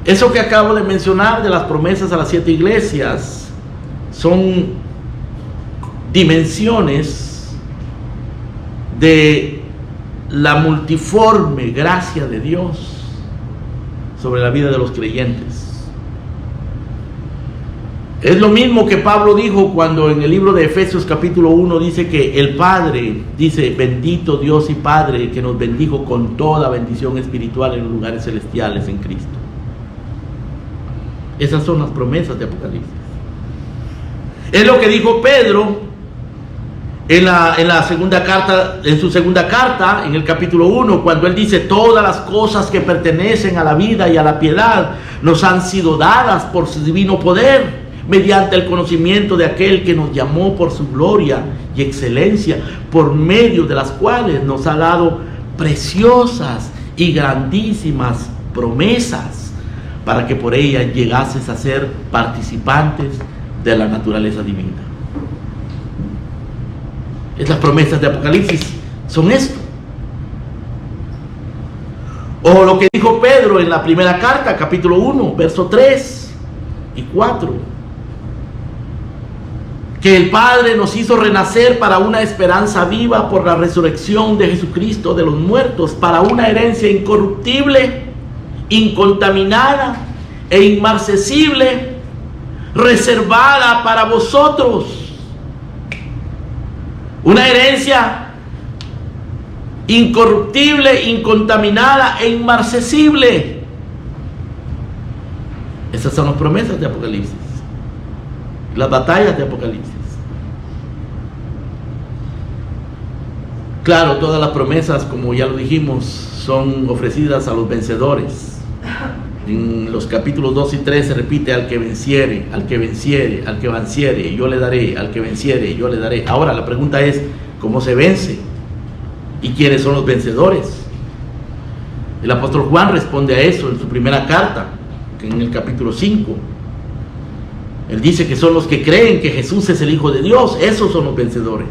Eso que acabo de mencionar de las promesas a las 7 iglesias son dimensiones de la multiforme gracia de Dios sobre la vida de los creyentes. Es lo mismo que Pablo dijo cuando en el libro de Efesios capítulo 1 dice que el Padre, dice, bendito Dios y Padre que nos bendijo con toda bendición espiritual en los lugares celestiales en Cristo. Esas son las promesas de Apocalipsis. Es lo que dijo Pedro en su segunda carta, en el capítulo 1, cuando él dice: todas las cosas que pertenecen a la vida y a la piedad nos han sido dadas por su divino poder, mediante el conocimiento de aquel que nos llamó por su gloria y excelencia, por medio de las cuales nos ha dado preciosas y grandísimas promesas, para que por ellas llegases a ser participantes de la naturaleza divina. Estas promesas de Apocalipsis son esto. O lo que dijo Pedro en la primera carta, capítulo 1, verso 3 y 4. Que el Padre nos hizo renacer para una esperanza viva por la resurrección de Jesucristo de los muertos, para una herencia incorruptible, incontaminada e inmarcesible, reservada para vosotros. Una herencia incorruptible, incontaminada e inmarcesible. Esas son las promesas de Apocalipsis, las batallas de Apocalipsis. Claro, todas las promesas, como ya lo dijimos, son ofrecidas a los vencedores. En los capítulos 2 y 3 se repite: al que venciere, al que venciere, al que venciere, yo le daré, al que venciere, yo le daré. Ahora la pregunta es, ¿cómo se vence? ¿Y quiénes son los vencedores? El apóstol Juan responde a eso en su primera carta, en el capítulo 5. Él dice que son los que creen que Jesús es el Hijo de Dios. Esos son los vencedores.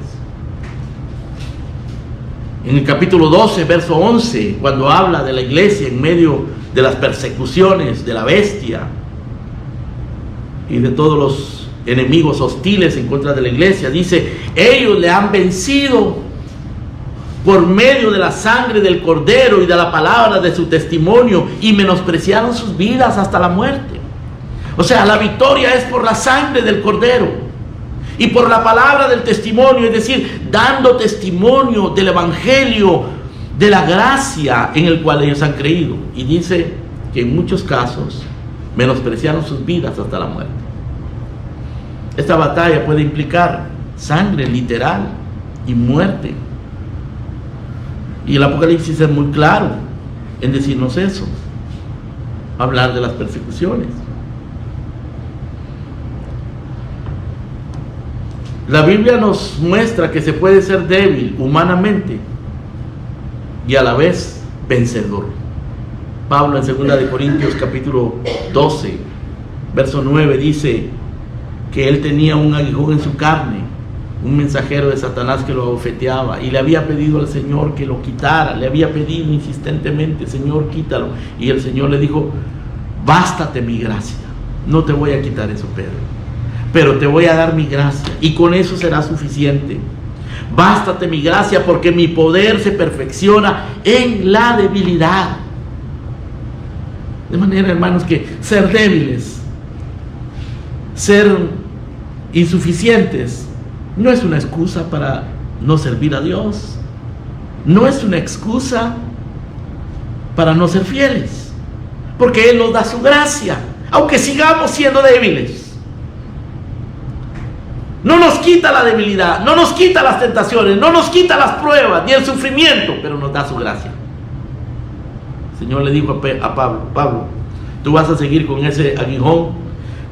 En el capítulo 12, verso 11, cuando habla de la iglesia en medio de las persecuciones de la bestia y de todos los enemigos hostiles en contra de la iglesia, dice: ellos le han vencido por medio de la sangre del Cordero y de la palabra de su testimonio, y menospreciaron sus vidas hasta la muerte. O sea, la victoria es por la sangre del Cordero y por la palabra del testimonio, es decir, dando testimonio del evangelio, de la gracia en el cual ellos han creído. Y dice que en muchos casos menospreciaron sus vidas hasta la muerte. Esta batalla puede implicar sangre literal y muerte. Y el Apocalipsis es muy claro en decirnos eso, hablar de las persecuciones. La Biblia nos muestra que se puede ser débil humanamente y a la vez vencedor. Pablo en 2 de Corintios capítulo 12, verso 9 dice que él tenía un aguijón en su carne, un mensajero de Satanás que lo abofeteaba, y le había pedido al Señor que lo quitara. Le había pedido insistentemente: Señor, quítalo. Y el Señor le dijo: bástate mi gracia. No te voy a quitar eso, Pedro, pero te voy a dar mi gracia, y con eso será suficiente. Bástate mi gracia, porque mi poder se perfecciona en la debilidad. De manera, hermanos, que ser débiles, ser insuficientes, no es una excusa para no servir a Dios. No es una excusa para no ser fieles, porque Él nos da su gracia, aunque sigamos siendo débiles. No nos quita la debilidad, no nos quita las tentaciones, no nos quita las pruebas ni el sufrimiento, pero nos da su gracia. El Señor le dijo a Pablo: Pablo, tú vas a seguir con ese aguijón,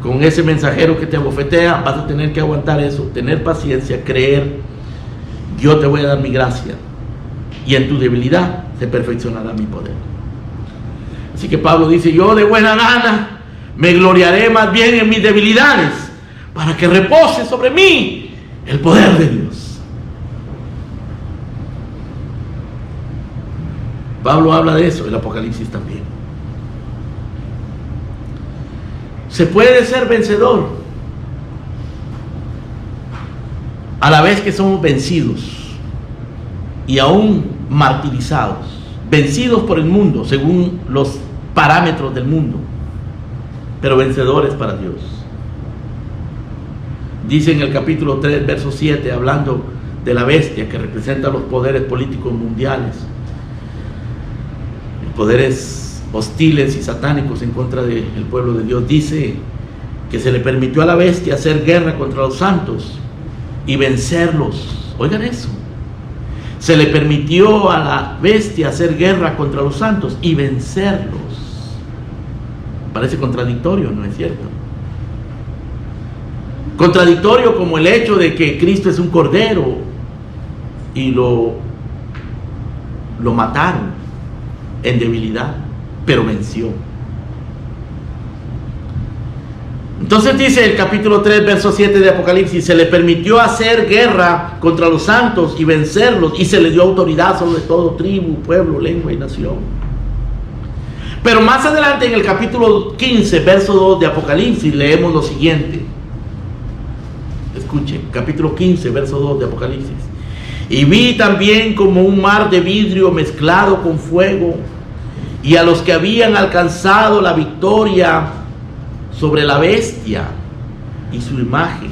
con ese mensajero que te abofetea, vas a tener que aguantar eso, tener paciencia, creer. Yo te voy a dar mi gracia, y en tu debilidad se perfeccionará mi poder. Así que Pablo dice: yo de buena gana me gloriaré más bien en mis debilidades, para que repose sobre mí el poder de Dios. Pablo habla de eso, el Apocalipsis también. Se puede ser vencedor a la vez que somos vencidos y aún martirizados, vencidos por el mundo según los parámetros del mundo, pero vencedores para Dios. Dice en el capítulo 3, verso 7, hablando de la bestia que representa los poderes políticos mundiales, poderes hostiles y satánicos en contra del pueblo de Dios, dice que se le permitió a la bestia hacer guerra contra los santos y vencerlos. Oigan eso: se le permitió a la bestia hacer guerra contra los santos y vencerlos. Parece contradictorio, ¿no es cierto? Contradictorio como el hecho de que Cristo es un cordero y lo mataron en debilidad, pero venció. Entonces dice el capítulo 3, verso 7 de Apocalipsis: se le permitió hacer guerra contra los santos y vencerlos, y se le dio autoridad sobre todo tribu, pueblo, lengua y nación. Pero más adelante en el capítulo 15, verso 2 de Apocalipsis, leemos lo siguiente. Escuchen, capítulo 15, verso 2 de Apocalipsis: y vi también como un mar de vidrio mezclado con fuego, y a los que habían alcanzado la victoria sobre la bestia y su imagen.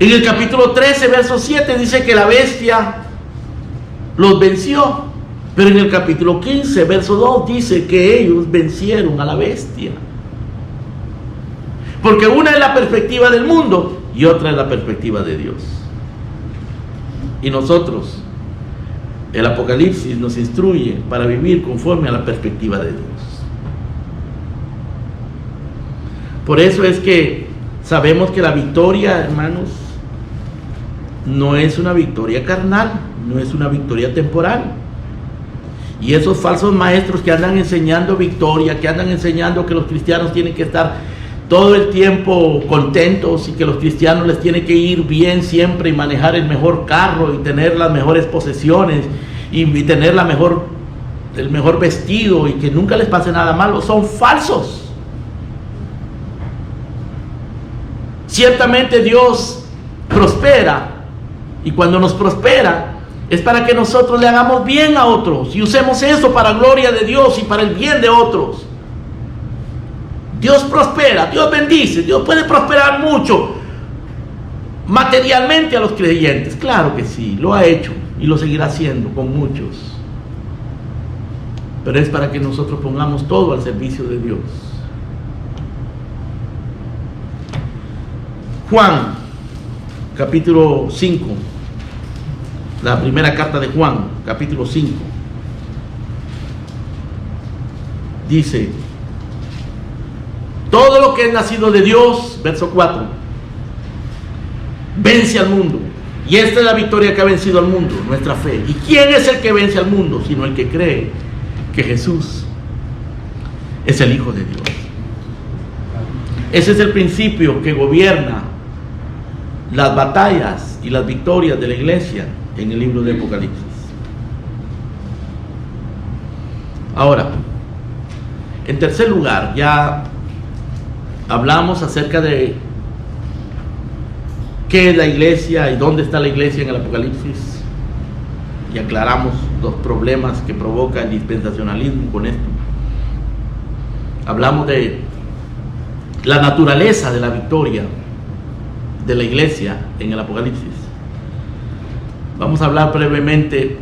En el capítulo 13, verso 7 dice que la bestia los venció, pero en el capítulo 15, verso 2 dice que ellos vencieron a la bestia. Porque una es la perspectiva del mundo y otra es la perspectiva de Dios. Y nosotros, el Apocalipsis nos instruye para vivir conforme a la perspectiva de Dios. Por eso es que sabemos que la victoria, hermanos, no es una victoria carnal, no es una victoria temporal. Y esos falsos maestros que andan enseñando victoria, que andan enseñando que los cristianos tienen que estar todo el tiempo contentos y que los cristianos les tiene que ir bien siempre y manejar el mejor carro y tener las mejores posesiones y tener el mejor vestido y que nunca les pase nada malo, son falsos. Ciertamente Dios prospera, y cuando nos prospera es para que nosotros le hagamos bien a otros y usemos eso para gloria de Dios y para el bien de otros. Dios prospera, Dios bendice, Dios puede prosperar mucho materialmente a los creyentes. Claro que sí, lo ha hecho y lo seguirá haciendo con muchos. Pero es para que nosotros pongamos todo al servicio de Dios. Juan, capítulo 5, la primera carta de Juan, capítulo 5, dice: todo lo que es nacido de Dios, verso 4, vence al mundo. Y esta es la victoria que ha vencido al mundo, nuestra fe. ¿Y quién es el que vence al mundo? Sino el que cree que Jesús es el Hijo de Dios. Ese es el principio que gobierna las batallas y las victorias de la iglesia en el libro de Apocalipsis. Ahora, en tercer lugar, ya hablamos acerca de qué es la iglesia y dónde está la iglesia en el Apocalipsis, y aclaramos los problemas que provoca el dispensacionalismo con esto. Hablamos de la naturaleza de la victoria de la iglesia en el Apocalipsis. Vamos a hablar brevemente,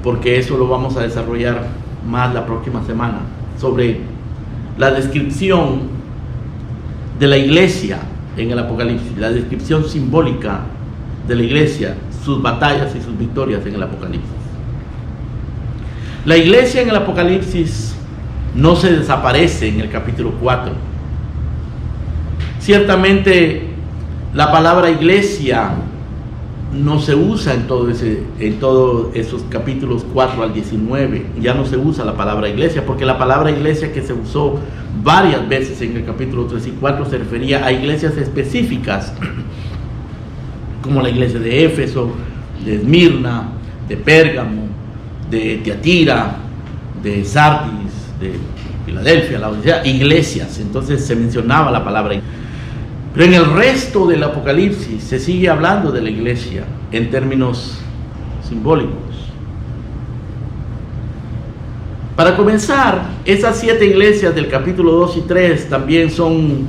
porque eso lo vamos a desarrollar más la próxima semana, sobre la descripción de la iglesia en el Apocalipsis, la descripción simbólica de la iglesia, sus batallas y sus victorias en el Apocalipsis. La iglesia en el Apocalipsis no se desaparece en el capítulo 4. Ciertamente la palabra iglesia no se usa en todos esos capítulos 4 al 19. Ya no se usa la palabra iglesia, porque la palabra iglesia que se usó varias veces en el capítulo 3 y 4 se refería a iglesias específicas, como la iglesia de Éfeso, de Esmirna, de Pérgamo, de Tiatira, de Sardis, de Filadelfia, la Odisea, iglesias. Entonces se mencionaba la palabra iglesia. Pero en el resto del Apocalipsis se sigue hablando de la iglesia en términos simbólicos. Para comenzar, esas 7 iglesias del capítulo 2 y 3 también son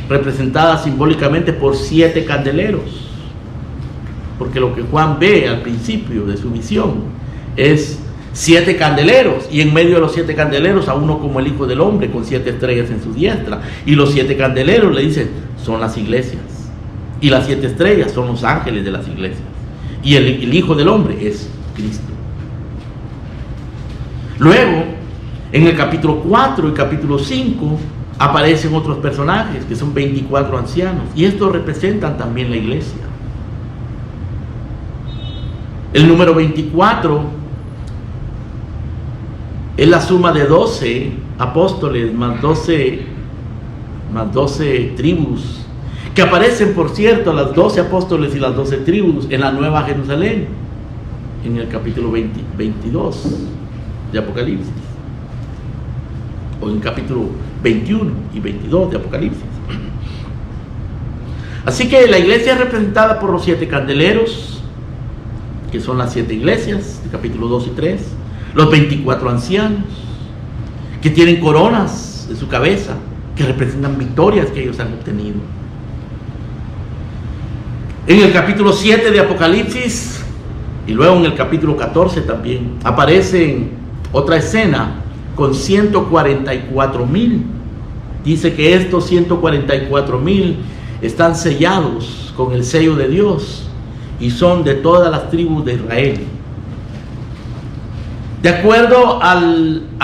representadas simbólicamente por 7 candeleros, porque lo que Juan ve al principio de su visión es 7 candeleros, y en medio de los 7 candeleros a uno como el Hijo del Hombre con 7 estrellas en su diestra, y los 7 candeleros le dicen son las iglesias, y las 7 estrellas son los ángeles de las iglesias, y el Hijo del Hombre es Cristo. Luego en el capítulo 4 y capítulo 5 aparecen otros personajes que son 24 ancianos, y estos representan también la iglesia. El número 24 es la suma de 12 apóstoles más 12 tribus, que aparecen, por cierto, las 12 apóstoles y las 12 tribus en la Nueva Jerusalén, en el capítulo 22 de Apocalipsis, o en el capítulo 21 y 22 de Apocalipsis. Así que la iglesia es representada por los 7 candeleros, que son las 7 iglesias, del capítulo 2 y 3, los 24 ancianos, que tienen coronas en su cabeza, que representan victorias que ellos han obtenido. En el capítulo 7 de Apocalipsis, y luego en el capítulo 14 también, aparece otra escena con 144,000. Dice que estos 144,000 están sellados con el sello de Dios, y son de todas las tribus de Israel. De acuerdo a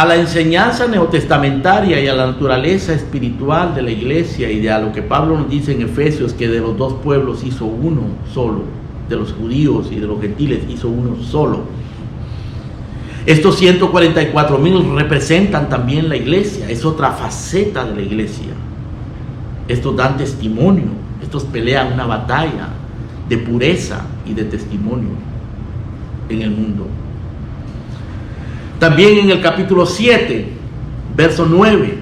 la enseñanza neotestamentaria y a la naturaleza espiritual de la iglesia y de a lo que Pablo nos dice en Efesios, que de los dos pueblos hizo uno solo, de los judíos y de los gentiles hizo uno solo. Estos 144,000 representan también la iglesia, es otra faceta de la iglesia. Estos dan testimonio, estos pelean una batalla de pureza y de testimonio en el mundo. También en el capítulo 7, verso 9,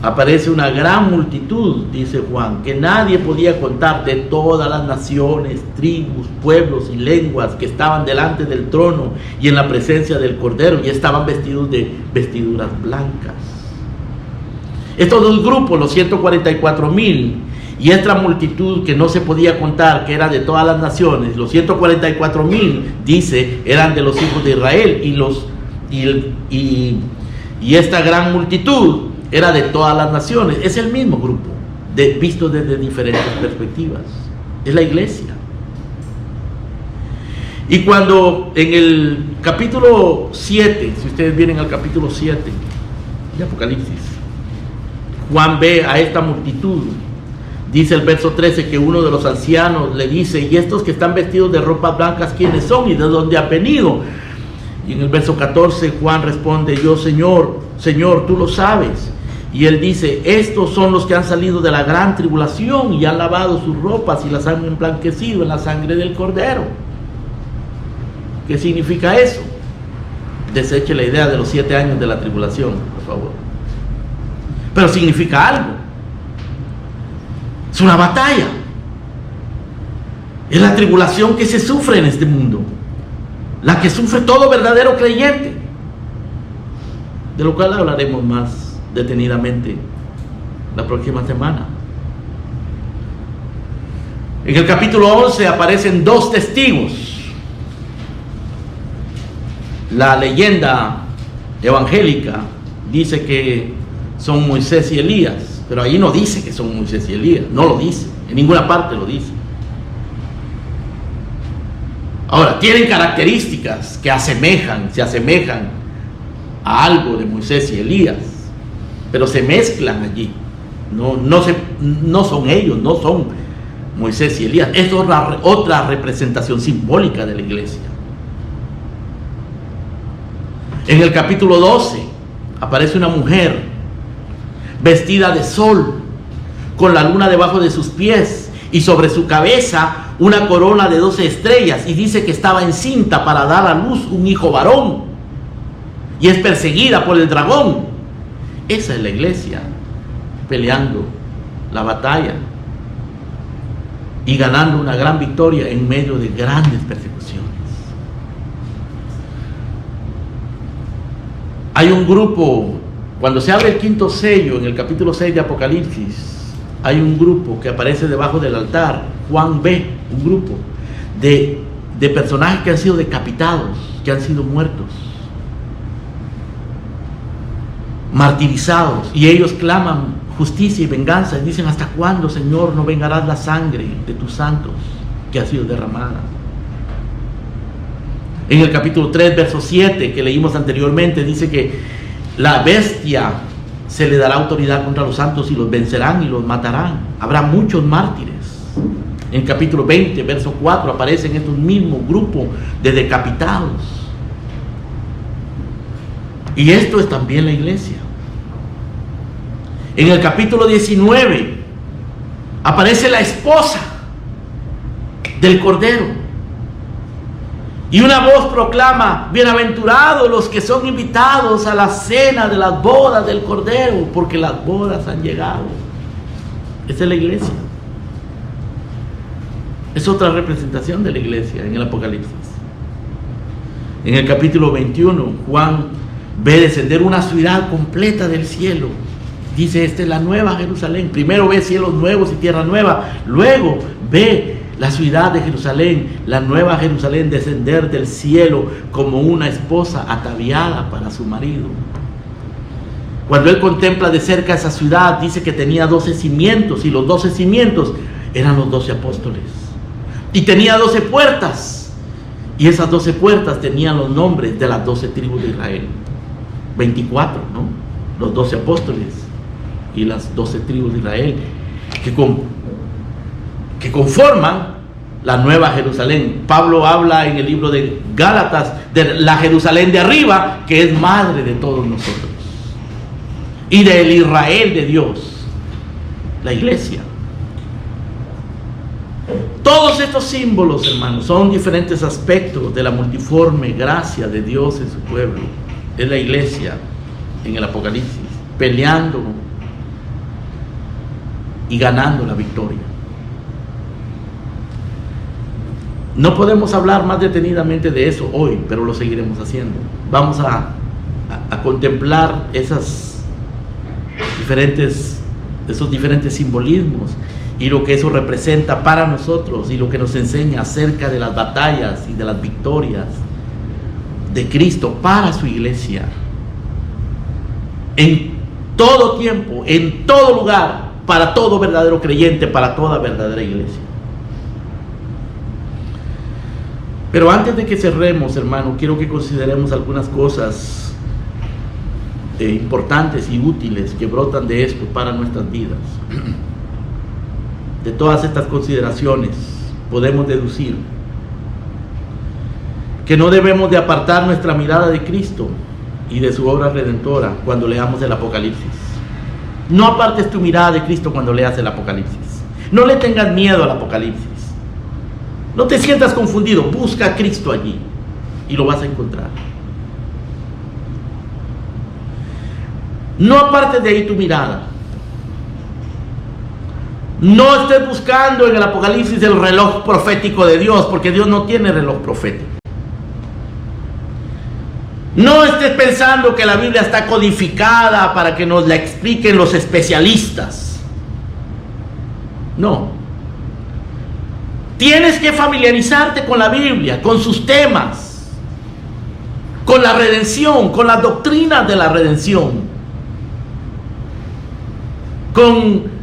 aparece una gran multitud, dice Juan, que nadie podía contar, de todas las naciones, tribus, pueblos y lenguas que estaban delante del trono y en la presencia del Cordero, y estaban vestidos de vestiduras blancas. Estos dos grupos, los 144,000 y esta multitud que no se podía contar, que era de todas las naciones, los 144,000, dice, eran de los hijos de Israel, y esta gran multitud era de todas las naciones. Es el mismo grupo, visto desde diferentes perspectivas. Es la iglesia. Y cuando en el capítulo 7, si ustedes vienen al capítulo 7 de Apocalipsis, Juan ve a esta multitud. Dice el verso 13 que uno de los ancianos le dice: ¿y estos que están vestidos de ropas blancas quiénes son y de dónde han venido? Y en el verso 14 Juan responde: yo, Señor, tú lo sabes. Y él dice: estos son los que han salido de la gran tribulación y han lavado sus ropas y las han emblanquecido en la sangre del Cordero. ¿Qué significa eso? Deseche la idea de los 7 años de la tribulación, por favor. Pero significa algo. Es una batalla. Es la tribulación que se sufre en este mundo, la que sufre todo verdadero creyente, de lo cual hablaremos más detenidamente la próxima semana. En el capítulo 11 aparecen 2 testigos. La leyenda evangélica dice que son Moisés y Elías, pero ahí no dice que son Moisés y Elías, no lo dice, en ninguna parte lo dice. Ahora, tienen características que se asemejan a algo de Moisés y Elías, pero se mezclan allí. No son ellos, no son Moisés y Elías. Es otra representación simbólica de la iglesia. En el capítulo 12 aparece una mujer vestida de sol, con la luna debajo de sus pies y sobre su cabeza una corona de 12 estrellas, y dice que estaba encinta para dar a luz un hijo varón, y es perseguida por el dragón. Esa es la iglesia, peleando la batalla y ganando una gran victoria en medio de grandes persecuciones. Hay un grupo, cuando se abre el 5º sello en el capítulo 6 de Apocalipsis, hay un grupo que aparece debajo del altar. Juan ve un grupo de personajes que han sido decapitados, que han sido muertos, martirizados, y ellos claman justicia y venganza y dicen: ¿hasta cuándo, Señor, no vengarás la sangre de tus santos que ha sido derramada? En el capítulo 3, verso 7 que leímos anteriormente, dice que la bestia se le dará autoridad contra los santos y los vencerán y los matarán. Habrá muchos mártires. En el capítulo 20, verso 4, aparecen estos mismos grupos de decapitados. Y esto es también la iglesia. En el capítulo 19 aparece la esposa del Cordero. Y una voz proclama: bienaventurados los que son invitados a la cena de las bodas del Cordero, porque las bodas han llegado. Esa es la iglesia. Es otra representación de la iglesia en el Apocalipsis. En el capítulo 21, Juan ve descender una ciudad completa del cielo. Dice: esta es la nueva Jerusalén. Primero ve cielos nuevos y tierra nueva. Luego ve la ciudad de Jerusalén, la nueva Jerusalén, descender del cielo como una esposa ataviada para su marido. Cuando él contempla de cerca esa ciudad, dice que tenía 12 cimientos, y los 12 cimientos eran los 12 apóstoles. Y tenía 12 puertas. Y esas 12 puertas tenían los nombres de las 12 tribus de Israel. 24, ¿no? Los 12 apóstoles y las 12 tribus de Israel, que conforman la nueva Jerusalén. Pablo habla en el libro de Gálatas de la Jerusalén de arriba, que es madre de todos nosotros, y del Israel de Dios, la iglesia. Todos estos símbolos, hermanos, son diferentes aspectos de la multiforme gracia de Dios en su pueblo. Es la iglesia en el Apocalipsis, peleando y ganando la victoria. No podemos hablar más detenidamente de eso hoy, pero lo seguiremos haciendo. Vamos a contemplar esos diferentes simbolismos y lo que eso representa para nosotros y lo que nos enseña acerca de las batallas y de las victorias de Cristo para su iglesia. En todo tiempo, en todo lugar, para todo verdadero creyente, para toda verdadera iglesia. Pero antes de que cerremos, hermano, quiero que consideremos algunas cosas importantes y útiles que brotan de esto para nuestras vidas. De todas estas consideraciones podemos deducir que no debemos de apartar nuestra mirada de Cristo y de su obra redentora cuando leamos el Apocalipsis. No apartes tu mirada de Cristo cuando leas el Apocalipsis. No le tengas miedo al Apocalipsis. No te sientas confundido. Busca a Cristo allí y lo vas a encontrar. No apartes de ahí tu mirada. No estés buscando en el Apocalipsis el reloj profético de Dios, porque Dios no tiene reloj profético. No estés pensando que la Biblia está codificada para que nos la expliquen los especialistas. No. Tienes que familiarizarte con la Biblia, con sus temas, con la redención, con las doctrinas de la redención, con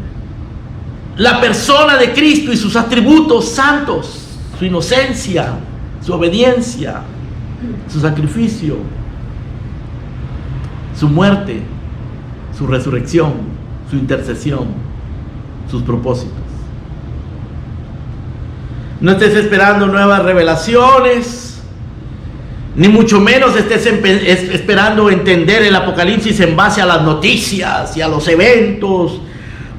la persona de Cristo y sus atributos santos, su inocencia, su obediencia, su sacrificio, su muerte, su resurrección, su intercesión, sus propósitos. No estés esperando nuevas revelaciones, ni mucho menos estés esperando entender el Apocalipsis en base a las noticias y a los eventos,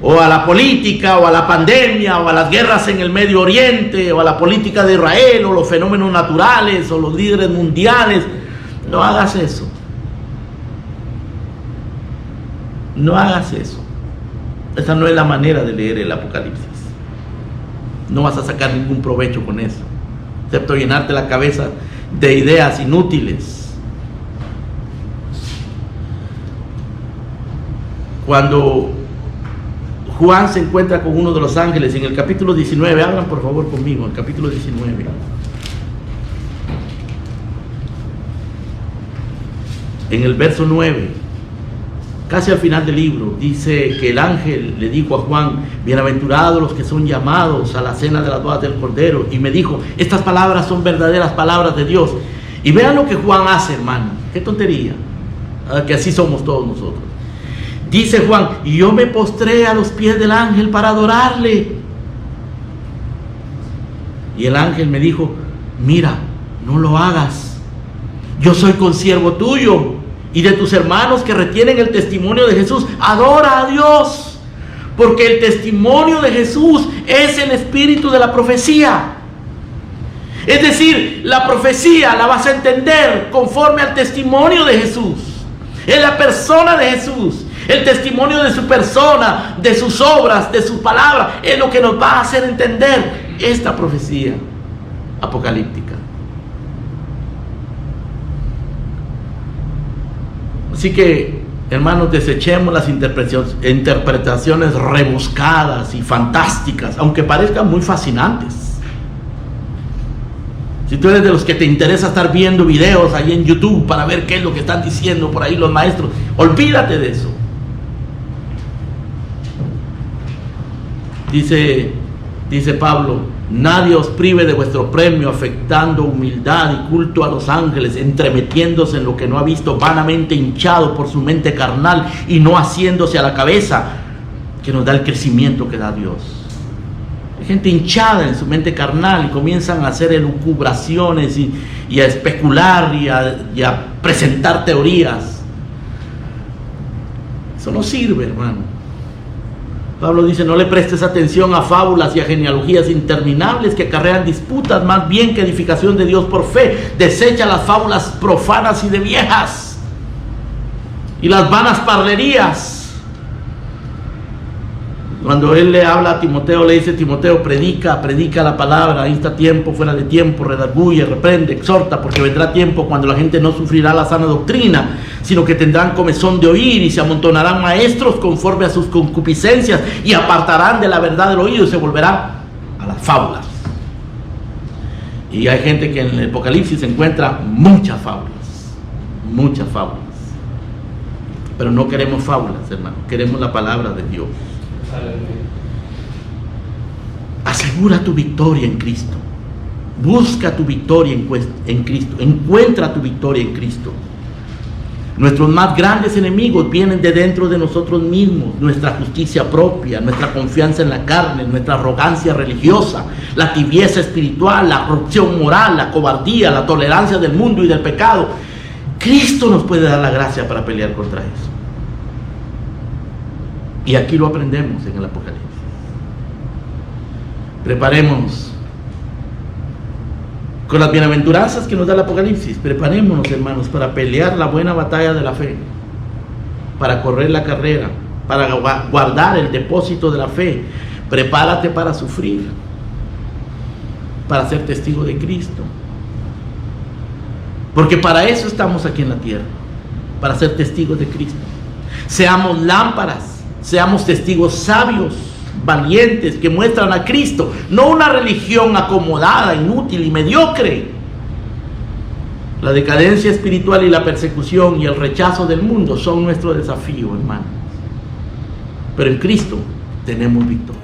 o a la política, o a la pandemia, o a las guerras en el Medio Oriente, o a la política de Israel, o los fenómenos naturales, o los líderes mundiales. No hagas eso. No hagas eso. Esa no es la manera de leer el Apocalipsis. No vas a sacar ningún provecho con eso, excepto llenarte la cabeza de ideas inútiles. Cuando Juan se encuentra con uno de los ángeles en el capítulo 19, abran por favor conmigo, el capítulo 19. En el verso 9, casi al final del libro, dice que el ángel le dijo a Juan: bienaventurados los que son llamados a la cena de las bodas del Cordero. Y me dijo: estas palabras son verdaderas palabras de Dios. Y vean lo que Juan hace, hermano. Qué tontería, que así somos todos nosotros. Dice Juan: y yo me postré a los pies del ángel para adorarle. Y el ángel me dijo: mira, no lo hagas. Yo soy consiervo tuyo y de tus hermanos que retienen el testimonio de Jesús. Adora a Dios, porque el testimonio de Jesús es el espíritu de la profecía. Es decir, la profecía la vas a entender conforme al testimonio de Jesús. Es la persona de Jesús. El testimonio de su persona, de sus obras, de sus palabras, es lo que nos va a hacer entender esta profecía apocalíptica. Así que, hermanos, desechemos las interpretaciones rebuscadas y fantásticas, aunque parezcan muy fascinantes. Si tú eres de los que te interesa estar viendo videos ahí en YouTube para ver qué es lo que están diciendo por ahí los maestros, olvídate de eso. Dice Pablo: Nadie os prive de vuestro premio, afectando humildad y culto a los ángeles, entremetiéndose en lo que no ha visto, vanamente hinchado por su mente carnal y no haciéndose a la cabeza, que nos da el crecimiento que da Dios. Hay gente hinchada en su mente carnal y comienzan a hacer elucubraciones y a especular y a presentar teorías. Eso no sirve, hermano. Pablo dice: no le prestes atención a fábulas y a genealogías interminables que acarrean disputas, más bien que edificación de Dios por fe. Desecha las fábulas profanas y de viejas y las vanas parlerías. Cuando él le habla a Timoteo, le dice: Timoteo, predica la palabra, insta a tiempo, fuera de tiempo, redarguye, reprende, exhorta, porque vendrá tiempo cuando la gente no sufrirá la sana doctrina, sino que tendrán comezón de oír y se amontonarán maestros conforme a sus concupiscencias y apartarán de la verdad del oído y se volverán a las fábulas. Y hay gente que en el Apocalipsis encuentra muchas fábulas, pero no queremos fábulas, hermano, queremos la palabra de Dios. Asegura tu victoria en Cristo. Busca tu victoria en Cristo. Encuentra tu victoria en Cristo. Nuestros más grandes enemigos vienen de dentro de nosotros mismos: nuestra justicia propia, nuestra confianza en la carne, nuestra arrogancia religiosa, la tibieza espiritual, la corrupción moral, la cobardía, la tolerancia del mundo y del pecado. Cristo nos puede dar la gracia para pelear contra eso. Y aquí lo aprendemos en el Apocalipsis. Preparémonos con las bienaventuranzas que nos da el Apocalipsis. Preparémonos, hermanos, para pelear la buena batalla de la fe, para correr la carrera, para guardar el depósito de la fe. Prepárate para sufrir, para ser testigo de Cristo, porque para eso estamos aquí en la tierra, para ser testigos de Cristo. Seamos lámparas, seamos testigos sabios, valientes, que muestran a Cristo, no una religión acomodada, inútil y mediocre. La decadencia espiritual y la persecución y el rechazo del mundo son nuestro desafío, hermanos. Pero en Cristo tenemos victoria.